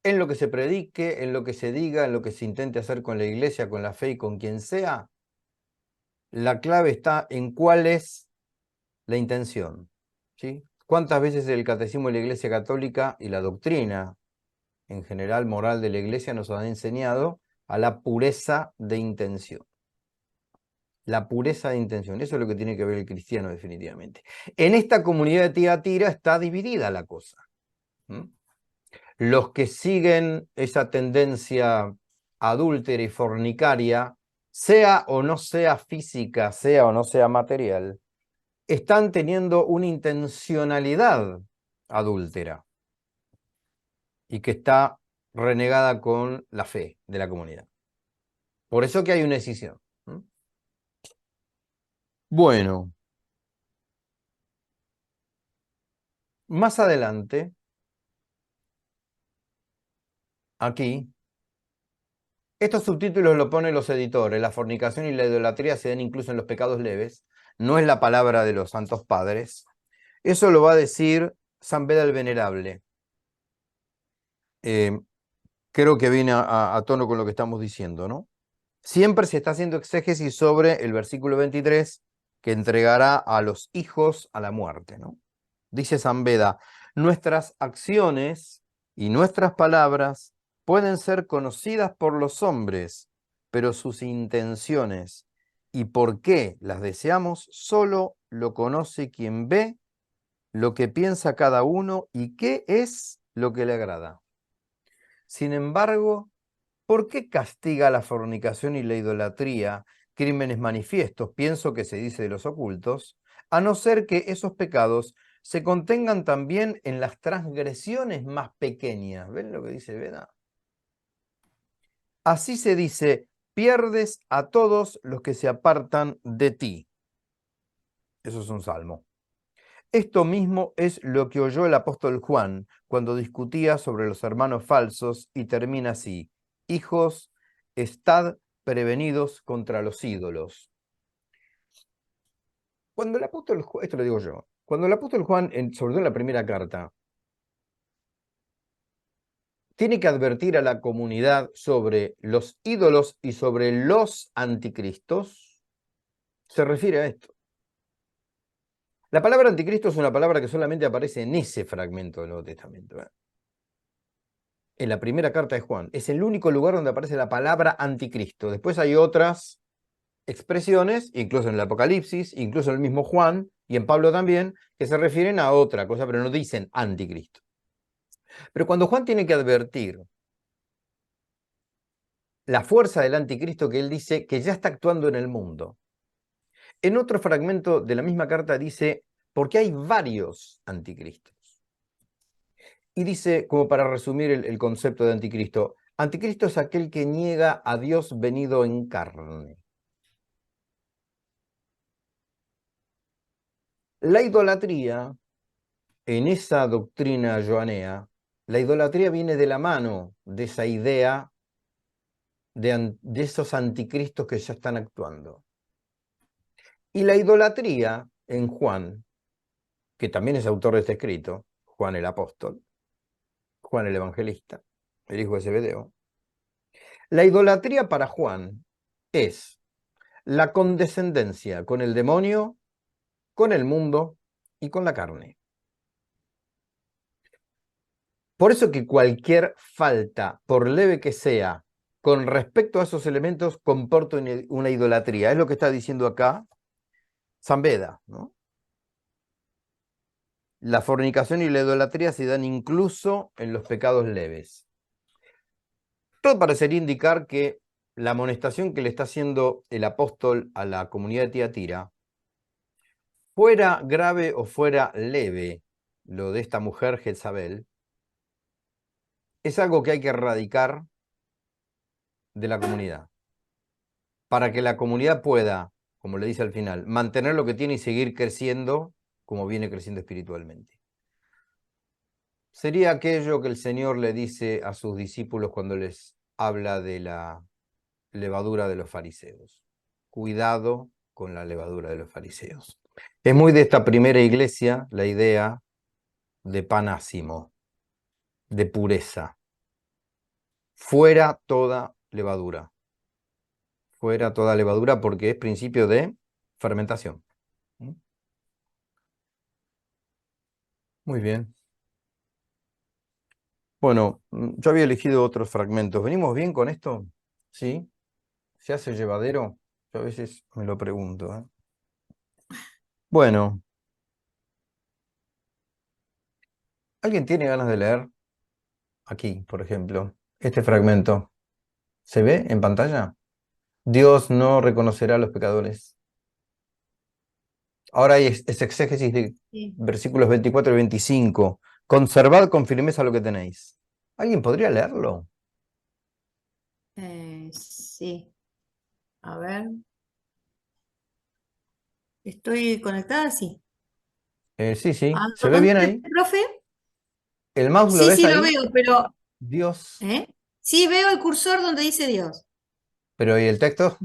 En lo que se predique, en lo que se diga, en lo que se intente hacer con la iglesia, con la fe y con quien sea, la clave está en cuál es la intención. ¿Sí? ¿Cuántas veces el catecismo de la Iglesia Católica y la doctrina en general moral de la Iglesia nos han enseñado a la pureza de intención? La pureza de intención, eso es lo que tiene que ver el cristiano definitivamente. En esta comunidad de Tiatira está dividida la cosa. Los que siguen esa tendencia adúltera y fornicaria, sea o no sea física, sea o no sea material, están teniendo una intencionalidad adúltera y que está renegada con la fe de la comunidad. Por eso que hay una escisión. Bueno, más adelante, aquí, estos subtítulos lo ponen los editores. La fornicación y la idolatría se dan incluso en los pecados leves. No es la palabra de los santos padres. Eso lo va a decir San Beda el Venerable. Creo que viene a tono con lo que estamos diciendo, ¿no? Siempre se está haciendo exégesis sobre el versículo 23, que entregará a los hijos a la muerte, ¿no? Dice San Beda, nuestras acciones y nuestras palabras pueden ser conocidas por los hombres, pero sus intenciones y por qué las deseamos solo lo conoce quien ve lo que piensa cada uno y qué es lo que le agrada. Sin embargo, ¿por qué castiga la fornicación y la idolatría, crímenes manifiestos, pienso que se dice de los ocultos, a no ser que esos pecados se contengan también en las transgresiones más pequeñas? ¿Ven lo que dice Beda? Así se dice, pierdes a todos los que se apartan de ti. Eso es un salmo. Esto mismo es lo que oyó el apóstol Juan cuando discutía sobre los hermanos falsos y termina así: hijos, estad prevenidos contra los ídolos. Cuando el apóstol Juan, esto lo digo yo, cuando el apóstol Juan, sobre todo en la primera carta, tiene que advertir a la comunidad sobre los ídolos y sobre los anticristos, se refiere a esto. La palabra anticristo es una palabra que solamente aparece en ese fragmento del Nuevo Testamento. En la primera carta de Juan. Es el único lugar donde aparece la palabra anticristo. Después hay otras expresiones, incluso en el Apocalipsis, incluso en el mismo Juan y en Pablo también, que se refieren a otra cosa, pero no dicen anticristo. Pero cuando Juan tiene que advertir la fuerza del anticristo, que él dice que ya está actuando en el mundo, En otro fragmento de la misma carta dice, porque hay varios anticristos. Y dice, como para resumir el concepto de anticristo, anticristo es aquel que niega a Dios venido en carne. La idolatría, en esa doctrina joanea, la idolatría viene de la mano de esa idea de esos anticristos que ya están actuando. Y la idolatría en Juan, que también es autor de este escrito, Juan el apóstol, Juan el evangelista, el hijo de Zebedeo, la idolatría para Juan es la condescendencia con el demonio, con el mundo y con la carne. Por eso que cualquier falta, por leve que sea, con respecto a esos elementos, comporta una idolatría. Es lo que está diciendo acá San Beda, ¿no? La fornicación y la idolatría se dan incluso en los pecados leves. Todo parecería indicar que la amonestación que le está haciendo el apóstol a la comunidad de Tiatira, fuera grave o fuera leve, lo de esta mujer Jezabel, es algo que hay que erradicar de la comunidad, para que la comunidad pueda, como le dice al final, mantener lo que tiene y seguir creciendo como viene creciendo espiritualmente. Sería aquello que el Señor le dice a sus discípulos cuando les habla de la levadura de los fariseos. Cuidado con la levadura de los fariseos. Es muy de esta primera iglesia la idea de panásimo, de pureza. Fuera toda levadura. Fuera toda levadura porque es principio de fermentación. Muy bien. Bueno, yo había elegido otros fragmentos. ¿Venimos bien con esto? ¿Sí? ¿Se hace llevadero? Yo a veces me lo pregunto, ¿eh? Bueno, ¿alguien tiene ganas de leer? Aquí, por ejemplo, este fragmento. ¿Se ve en pantalla? Dios no reconocerá a los pecadores. Ahora hay exégesis de Sí. versículos 24 y 25. Conservad con firmeza lo que tenéis. ¿Alguien podría leerlo? Sí. A ver. ¿Estoy conectada? Sí. Sí, sí. ¿A ¿Se ve bien dónde, ahí? profe? ¿El mouse lo Sí, ves sí, lo ahí? veo, pero... Dios. ¿eh? Sí, veo el cursor donde dice Dios. ¿Pero y el texto?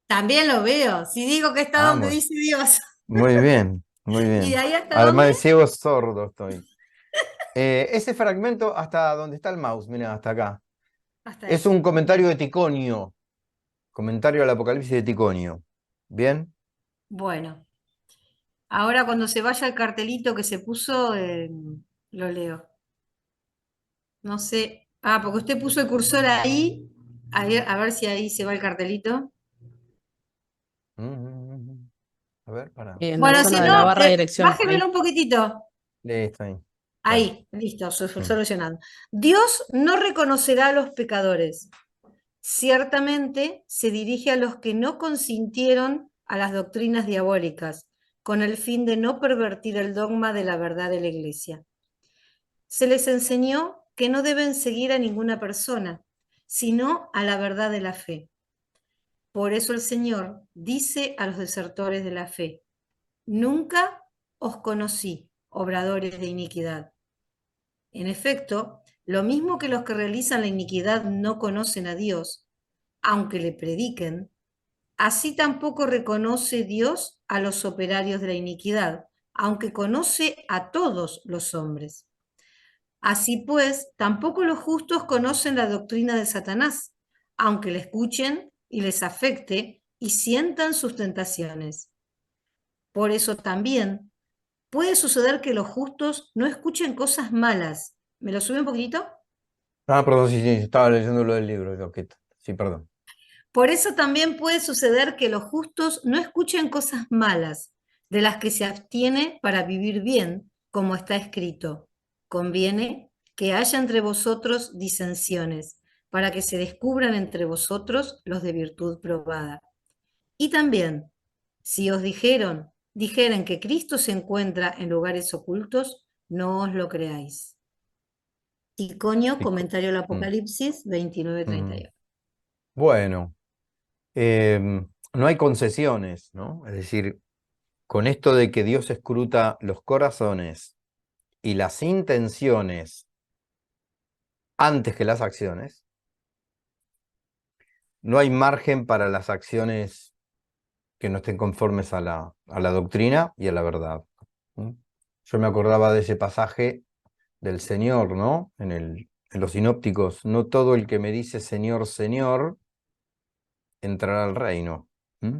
También lo veo. Si digo que está donde Vamos. dice Dios. Muy bien, muy ¿Y de bien. ahí hasta Además dónde? de ciego sordo estoy. Ese fragmento hasta donde está el mouse, mira, hasta acá. Hasta Es ahí. un comentario de Ticonio. Comentario al Apocalipsis de Ticonio. ¿Bien? Bueno, ahora cuando se vaya el cartelito que se puso, lo leo. No sé. Ah, porque usted puso el cursor ahí. A ver si ahí se va el cartelito. A ver, para. En la Bueno, si zona de la no, barra de dirección. bájemelo un poquitito. Listo ahí. Dale. Ahí, listo, solucionando. Dios no reconocerá a los pecadores. Ciertamente se dirige a los que no consintieron a las doctrinas diabólicas, con el fin de no pervertir el dogma de la verdad de la Iglesia. Se les enseñó que no deben seguir a ninguna persona, sino a la verdad de la fe. Por eso el Señor dice a los desertores de la fe: nunca os conocí, obradores de iniquidad. En efecto, lo mismo que los que realizan la iniquidad no conocen a Dios, aunque le prediquen, así tampoco reconoce Dios a los operarios de la iniquidad, aunque conoce a todos los hombres. Así pues, tampoco los justos conocen la doctrina de Satanás, aunque la escuchen y les afecte y sientan sus tentaciones. Por eso también puede suceder que los justos no escuchen cosas malas. ¿Me lo sube un poquitito? Ah, perdón, sí, sí, estaba leyendo lo del libro. Loquito. Sí, perdón. Por eso también puede suceder que los justos no escuchen cosas malas, de las que se abstiene para vivir bien, como está escrito. Conviene que haya entre vosotros disensiones, para que se descubran entre vosotros los de virtud probada. Y también, Si os dijeren que Cristo se encuentra en lugares ocultos, no os lo creáis. Ticonio, Tico- comentario al Mm, Apocalipsis 29:31. Bueno, no hay concesiones, ¿no? Es decir, con esto de que Dios escruta los corazones y las intenciones antes que las acciones, no hay margen para las acciones que no estén conformes a la doctrina y a la verdad. ¿Mm? Yo me acordaba de ese pasaje del Señor, ¿no? En los sinópticos, no todo el que me dice Señor, Señor, entrará al reino. ¿Mm?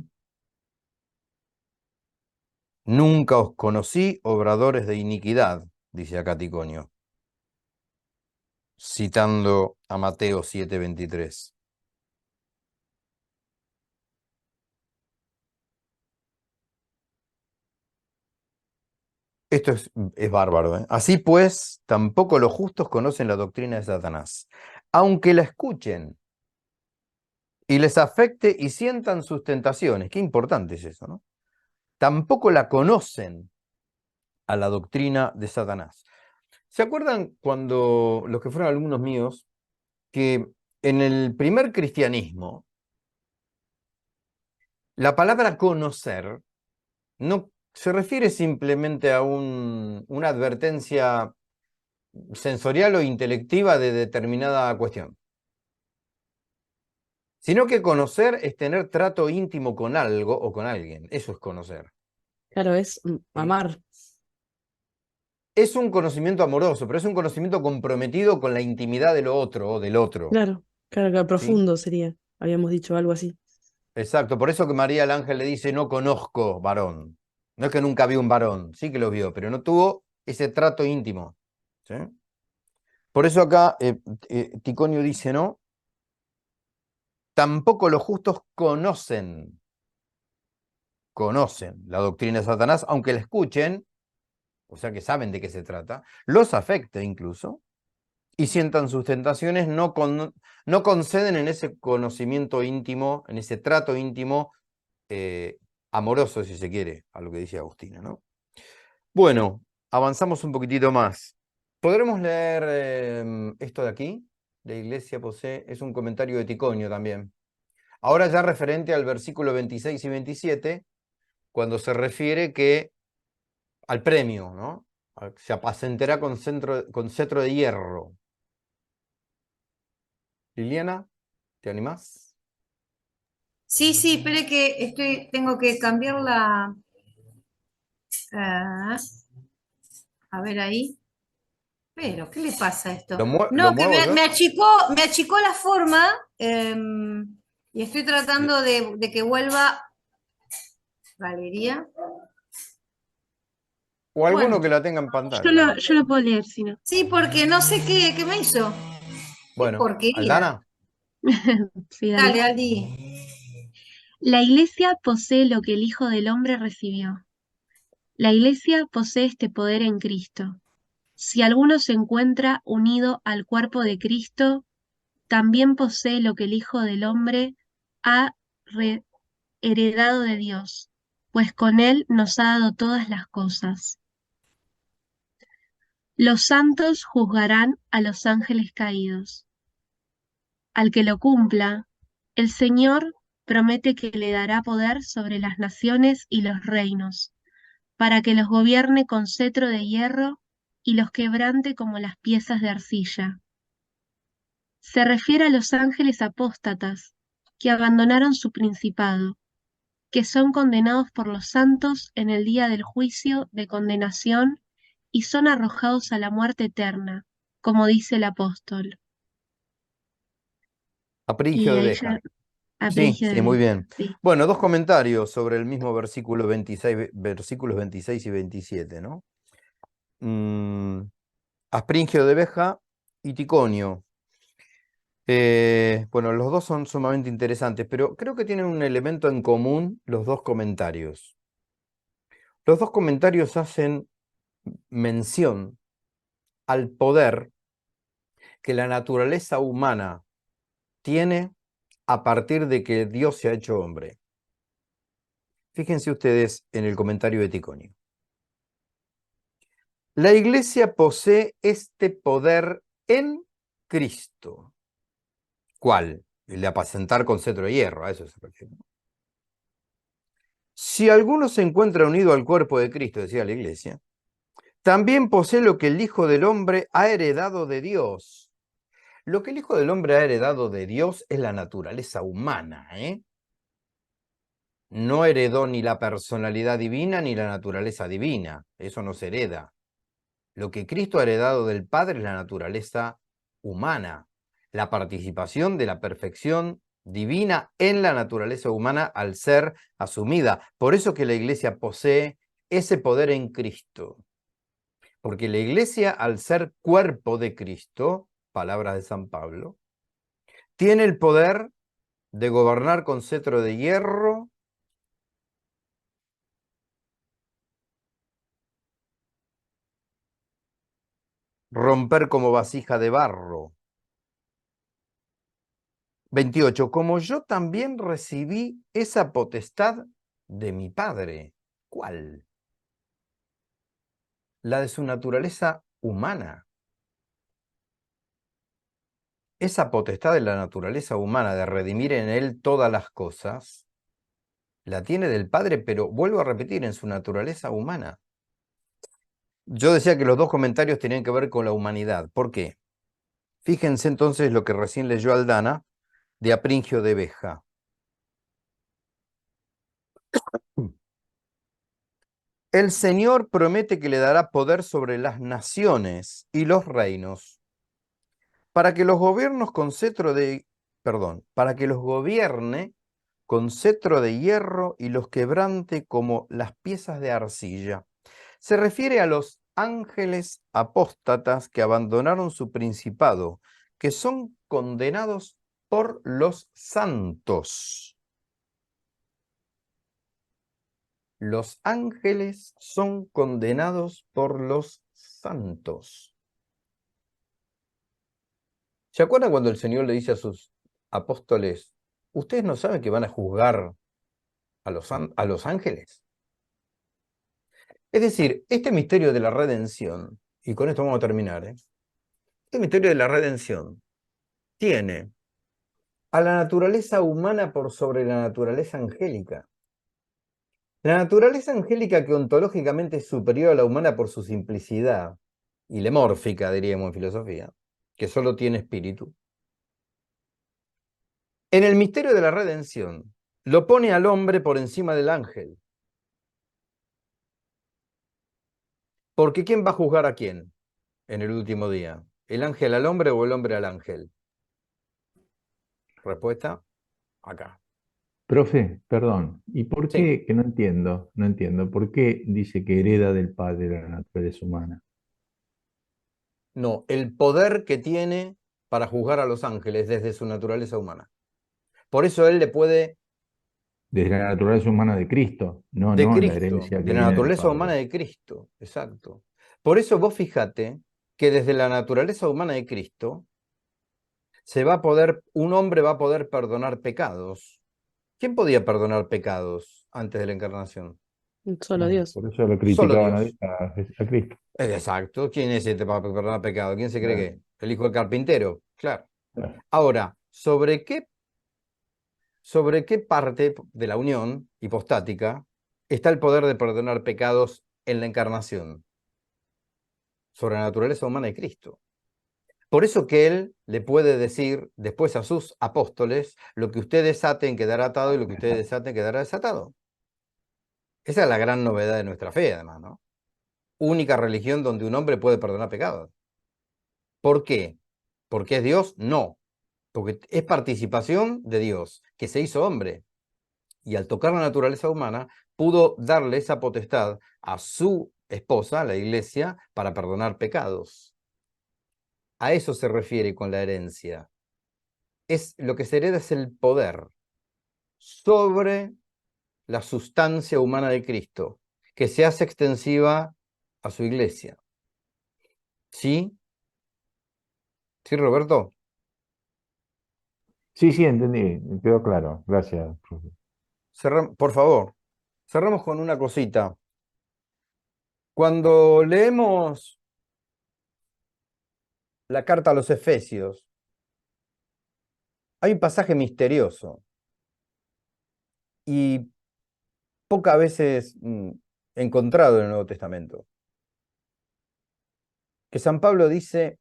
Nunca os conocí, obradores de iniquidad, dice acá Ticonio, citando a Mateo 7:23. Esto es bárbaro, ¿eh? Así pues, tampoco los justos conocen la doctrina de Satanás, aunque la escuchen y les afecte y sientan sus tentaciones. Qué importante es eso, ¿no? Tampoco la conocen a la doctrina de Satanás. ¿Se acuerdan cuando los que fueron alumnos míos, que en el primer cristianismo, la palabra conocer no se refiere simplemente a una advertencia sensorial o intelectiva de determinada cuestión, sino que conocer es tener trato íntimo con algo o con alguien? Eso es conocer. Claro, es ¿Sí? amar. Es un conocimiento amoroso, pero es un conocimiento comprometido con la intimidad de lo otro o del otro. Claro, claro, ¿Sí? profundo sería. Habíamos dicho algo así. Exacto, por eso que María el Ángel le dice, no conozco varón. No es que nunca vio un varón, sí que lo vio, pero no tuvo ese trato íntimo. ¿Sí? Por eso acá Ticonio dice, ¿no? Tampoco los justos conocen la doctrina de Satanás, aunque la escuchen, o sea que saben de qué se trata, los afecte incluso, y sientan sus tentaciones, no conceden en ese conocimiento íntimo, en ese trato íntimo, amoroso, si se quiere, a lo que dice Agustina, ¿no? Bueno, avanzamos un poquitito más. ¿Podremos leer esto de aquí? La iglesia posee, es un comentario de Ticonio también. Ahora ya referente al versículo 26 y 27, cuando se refiere que al premio, ¿no? Se apacentará con cetro de hierro. Liliana, ¿te animás? Sí, sí, espere que tengo que cambiar la... ah, a ver ahí. Pero, ¿qué le pasa a esto? ¿Lo No, que muevo me yo? achicó la forma y estoy tratando de que vuelva Galería. O alguno Bueno, que la tenga en pantalla, ¿no? Yo lo puedo leer, si no. sí, porque no sé qué me hizo. Qué Bueno, porquería. Aldana. Sí, dale. Dale, Aldi. La Iglesia posee lo que el Hijo del Hombre recibió. La Iglesia posee este poder en Cristo. Si alguno se encuentra unido al cuerpo de Cristo, también posee lo que el Hijo del Hombre ha heredado de Dios, pues con él nos ha dado todas las cosas. Los santos juzgarán a los ángeles caídos. Al que lo cumpla, el Señor promete que le dará poder sobre las naciones y los reinos, para que los gobierne con cetro de hierro y los quebrante como las piezas de arcilla. Se refiere a los ángeles apóstatas, que abandonaron su principado, que son condenados por los santos en el día del juicio de condenación y son arrojados a la muerte eterna, como dice el apóstol. Aprigio Y de ahí Beja. ya Sí, aprendí sí, de muy Beja. bien. Sí. Bueno, dos comentarios sobre el mismo versículo 26, versículos 26 y 27, ¿no? Aspringio de Beja y Ticonio. Bueno, los dos son sumamente interesantes, pero creo que tienen un elemento en común los dos comentarios. Los dos comentarios hacen mención al poder que la naturaleza humana tiene a partir de que Dios se ha hecho hombre. Fíjense ustedes en el comentario de Ticonio. La iglesia posee este poder en Cristo. ¿Cuál? El de apacentar con cetro de hierro, a eso se refiere. Si alguno se encuentra unido al cuerpo de Cristo, decía la iglesia, también posee lo que el Hijo del Hombre ha heredado de Dios. Lo que el Hijo del Hombre ha heredado de Dios es la naturaleza humana, ¿eh? No heredó ni la personalidad divina ni la naturaleza divina. Eso no se hereda. Lo que Cristo ha heredado del Padre es la naturaleza humana, la participación de la perfección divina en la naturaleza humana al ser asumida. Por eso que la iglesia posee ese poder en Cristo. Porque la iglesia, al ser cuerpo de Cristo, palabras de San Pablo, tiene el poder de gobernar con cetro de hierro, romper como vasija de barro. 28. Como yo también recibí esa potestad de mi Padre. ¿Cuál? La de su naturaleza humana. Esa potestad de la naturaleza humana de redimir en él todas las cosas, la tiene del Padre, pero vuelvo a repetir, en su naturaleza humana. Yo decía que los dos comentarios tenían que ver con la humanidad. ¿Por qué? Fíjense entonces lo que recién leyó Aldana de Apringio de Beja. El Señor promete que le dará poder sobre las naciones y los reinos, para que los gobiernos con cetro de, para que los gobierne con cetro de hierro y los quebrante como las piezas de arcilla. Se refiere a los ángeles apóstatas que abandonaron su principado, que son condenados por los santos. Los ángeles son condenados por los santos. ¿Se acuerdan cuando el Señor le dice a sus apóstoles, ustedes no saben que van a juzgar a los ángeles? Es decir, este misterio de la redención, y con esto vamos a terminar, este misterio de la redención tiene a la naturaleza humana por sobre la naturaleza angélica. La naturaleza angélica que ontológicamente es superior a la humana por su simplicidad, y lemórfica, diríamos en filosofía, que solo tiene espíritu. En el misterio de la redención, lo pone al hombre por encima del ángel. Porque ¿quién va a juzgar a quién en el último día? ¿El ángel al hombre o el hombre al ángel? Respuesta, acá. Profe, perdón, ¿y por Sí. qué, que no entiendo, por qué dice que hereda del Padre la naturaleza humana? No, el poder que tiene para juzgar a los ángeles desde su naturaleza humana. Por eso él le puede, Desde la naturaleza humana de Cristo, de no la Cristo, herencia que de la viene del naturaleza humana Padre. de Cristo, exacto. Por eso vos fíjate que desde la naturaleza humana de Cristo un hombre va a poder perdonar pecados. ¿Quién podía perdonar pecados antes de la encarnación? Solo Dios. Por eso lo Solo criticaban Dios. a Cristo. Exacto. ¿Quién es este para perdonar pecados? ¿Quién se cree Claro, que? ¿El hijo del carpintero? Claro. claro. Ahora, ¿sobre qué parte de la unión hipostática está el poder de perdonar pecados en la encarnación? Sobre la naturaleza humana de Cristo. Por eso que él le puede decir después a sus apóstoles, lo que ustedes aten quedará atado y lo que ustedes desaten quedará desatado. Esa es la gran novedad de nuestra fe, además, ¿no? Única religión donde un hombre puede perdonar pecados. ¿Por qué? ¿Porque es Dios? No. Porque es participación de Dios, que se hizo hombre. Y al tocar la naturaleza humana, pudo darle esa potestad a su esposa, la iglesia, para perdonar pecados. A eso se refiere con la herencia. Lo que se hereda es el poder sobre la sustancia humana de Cristo, que se hace extensiva a su iglesia. ¿Sí? ¿Sí, Roberto? Sí, entendí, me quedó claro. Gracias, profe. Por favor, cerramos con una cosita. Cuando leemos la carta a los Efesios, hay un pasaje misterioso y pocas veces encontrado en el Nuevo Testamento. Que San Pablo dice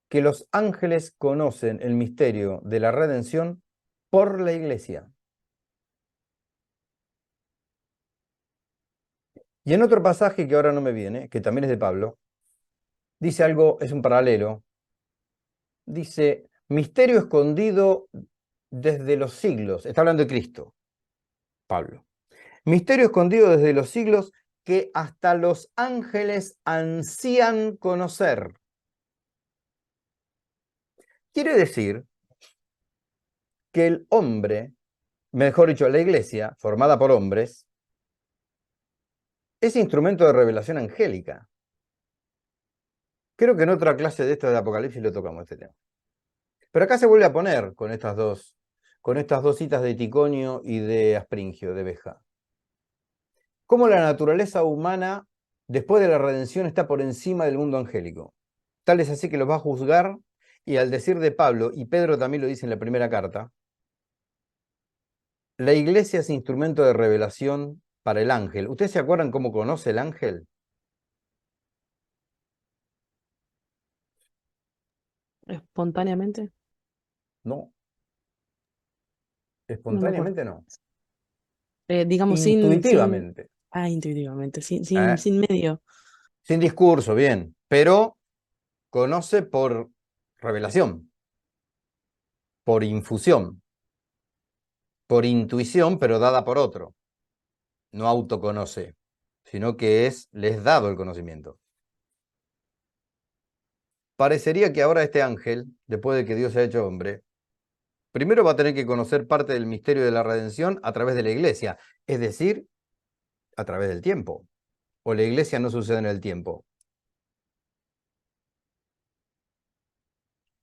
que los ángeles conocen el misterio de la redención por la iglesia. Y en otro pasaje que ahora no me viene, que también es de Pablo, dice algo, es un paralelo, dice, misterio escondido desde los siglos, está hablando de Cristo, Pablo. Misterio escondido desde los siglos que hasta los ángeles ansían conocer. Quiere decir que el hombre, mejor dicho, la iglesia, formada por hombres, es instrumento de revelación angélica. Creo que en otra clase de esto de Apocalipsis lo tocamos este tema. Pero acá se vuelve a poner con estas dos citas de Ticonio y de Aspringio, de Beja. Cómo la naturaleza humana, después de la redención, está por encima del mundo angélico. Tal es así que los va a juzgar, y al decir de Pablo, y Pedro también lo dice en la primera carta, la iglesia es instrumento de revelación para el ángel. ¿Ustedes se acuerdan cómo conoce el ángel? Espontáneamente. No, No me acuerdo. espontáneamente no. Digamos, Intuitivamente. intuitivamente, sin ¿Eh? medio. Sin discurso, bien, pero conoce por revelación, por infusión, por intuición, pero dada por otro. No autoconoce, sino que le es dado el conocimiento. Parecería que ahora este ángel, después de que Dios se ha hecho hombre, primero va a tener que conocer parte del misterio de la redención a través de la iglesia, es decir, a través del tiempo. O la iglesia no sucede en el tiempo.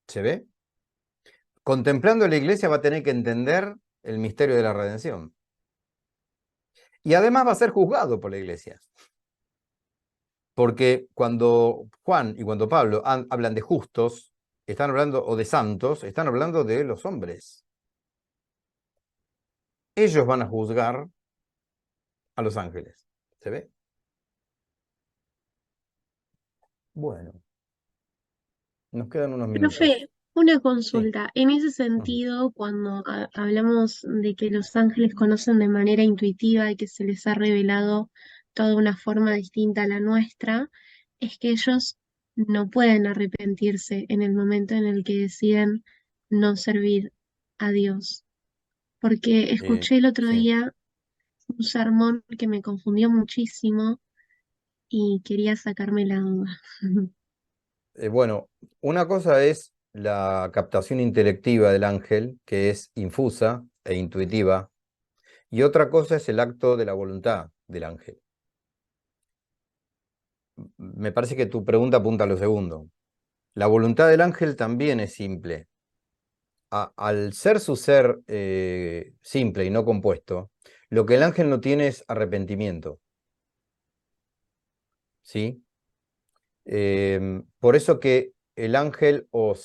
¿Se ve? Contemplando la iglesia va a tener que entender el misterio de la redención. Y además va a ser juzgado por la iglesia. Porque cuando Juan y cuando Pablo hablan de justos, están hablando, o de santos, están hablando de los hombres. Ellos van a juzgar a los ángeles. ¿Se ve? Bueno, nos quedan unos minutos. Profe, una Sí. consulta. En ese sentido, cuando hablamos de que los ángeles conocen de manera intuitiva y que se les ha revelado toda una forma distinta a la nuestra, es que ellos no pueden arrepentirse en el momento en el que deciden no servir a Dios. Porque escuché el otro Sí. día un sermón que me confundió muchísimo y quería sacarme la duda. Bueno, una cosa es la captación intelectiva del ángel, que es infusa e intuitiva, y otra cosa es el acto de la voluntad del ángel. Me parece que tu pregunta apunta a lo segundo. La voluntad del ángel también es simple. Al ser su ser simple y no compuesto, lo que el ángel no tiene es arrepentimiento. ¿Sí? Por eso que el ángel por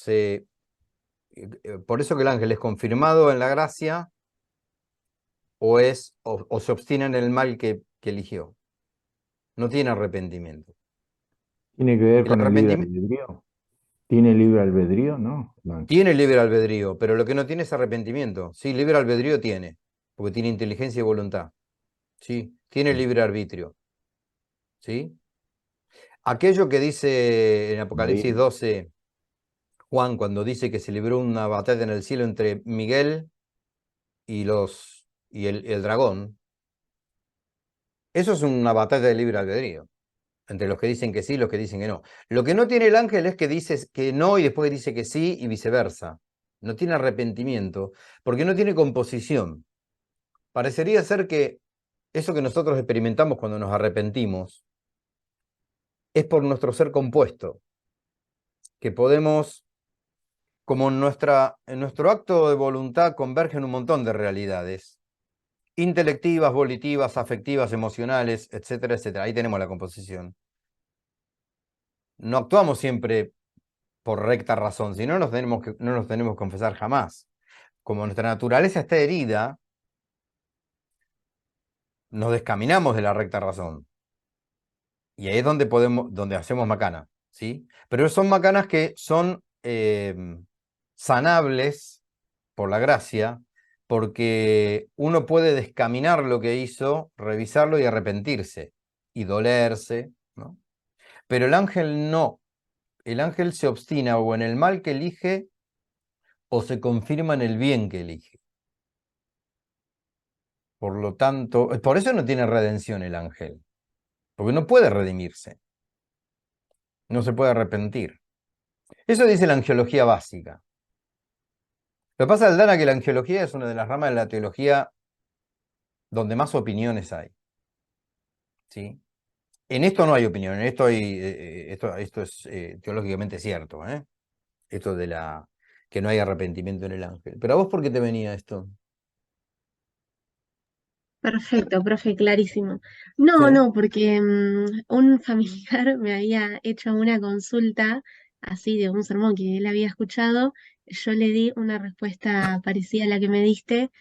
eso que el ángel es confirmado en la gracia o se obstina en el mal que eligió. No tiene arrepentimiento. ¿Tiene que ver El con el libre arrepentimiento albedrío? ¿Tiene libre albedrío? No. tiene libre albedrío, pero lo que no tiene es arrepentimiento. Sí, libre albedrío tiene, porque tiene inteligencia y voluntad. Sí, tiene libre arbitrio. ¿Sí? Aquello que dice en Apocalipsis 12, Juan, cuando dice que se libró una batalla en el cielo entre Miguel y el dragón, eso es una batalla de libre albedrío, entre los que dicen que sí y los que dicen que no. Lo que no tiene el ángel es que dice que no y después dice que sí y viceversa. No tiene arrepentimiento, porque no tiene composición. Parecería ser que eso que nosotros experimentamos cuando nos arrepentimos es por nuestro ser compuesto, que podemos, como en nuestro acto de voluntad convergen un montón de realidades, intelectivas, volitivas, afectivas, emocionales, etcétera, etcétera. Ahí tenemos la composición. No actuamos siempre por recta razón, si no no nos tenemos que confesar jamás. Como nuestra naturaleza está herida, nos descaminamos de la recta razón. Y ahí es donde hacemos macana, ¿sí? Pero son macanas que son sanables por la gracia, porque uno puede descaminar lo que hizo, revisarlo y arrepentirse, y dolerse, ¿no? Pero el ángel no. El ángel se obstina o en el mal que elige o se confirma en el bien que elige. Por lo tanto, por eso no tiene redención el ángel, porque no puede redimirse, no se puede arrepentir. Eso dice la angiología básica. Lo que pasa, Aldana, que la angiología es una de las ramas de la teología donde más opiniones hay, ¿sí? En esto no hay opinión, en esto esto es teológicamente cierto, ¿eh? Esto de que no hay arrepentimiento en el ángel. Pero a vos, ¿por qué te venía esto? Perfecto, profe, clarísimo. Sí. No, porque un familiar me había hecho una consulta así de un sermón que él había escuchado. Yo le di una respuesta parecida a la que me diste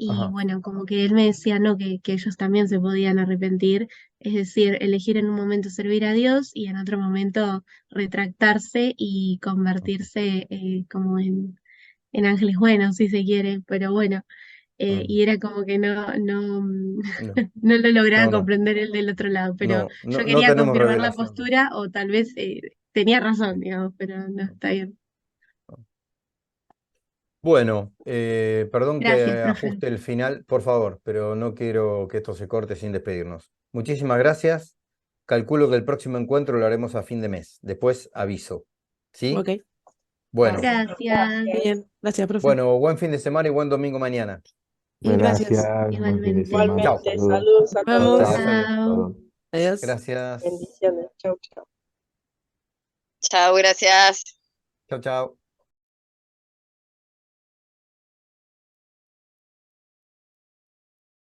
y Ajá. bueno, como que él me decía no, que ellos también se podían arrepentir, es decir, elegir en un momento servir a Dios y en otro momento retractarse y convertirse como en ángeles buenos, si se quiere, pero bueno. Y era como que No, no lo lograba no, comprender el del otro lado, pero yo no quería tenemos confirmar la revelación. postura o tal vez tenía razón, digamos, pero no, está bien. Bueno, perdón Gracias, que profe. ajuste el final, por favor, pero no quiero que esto se corte sin despedirnos. Muchísimas gracias. Calculo que el próximo encuentro lo haremos a fin de mes. Después aviso. ¿Sí? Ok, Bueno, Gracias, bien. Gracias, profe. bueno, buen fin de semana y buen domingo mañana. Gracias. Gracias, buen fin de igualmente. semana. Chao. Saludos. Nos vemos. Adiós, Chao. adiós. Chao. Adiós. Gracias. Chao, gracias. Chao, chao.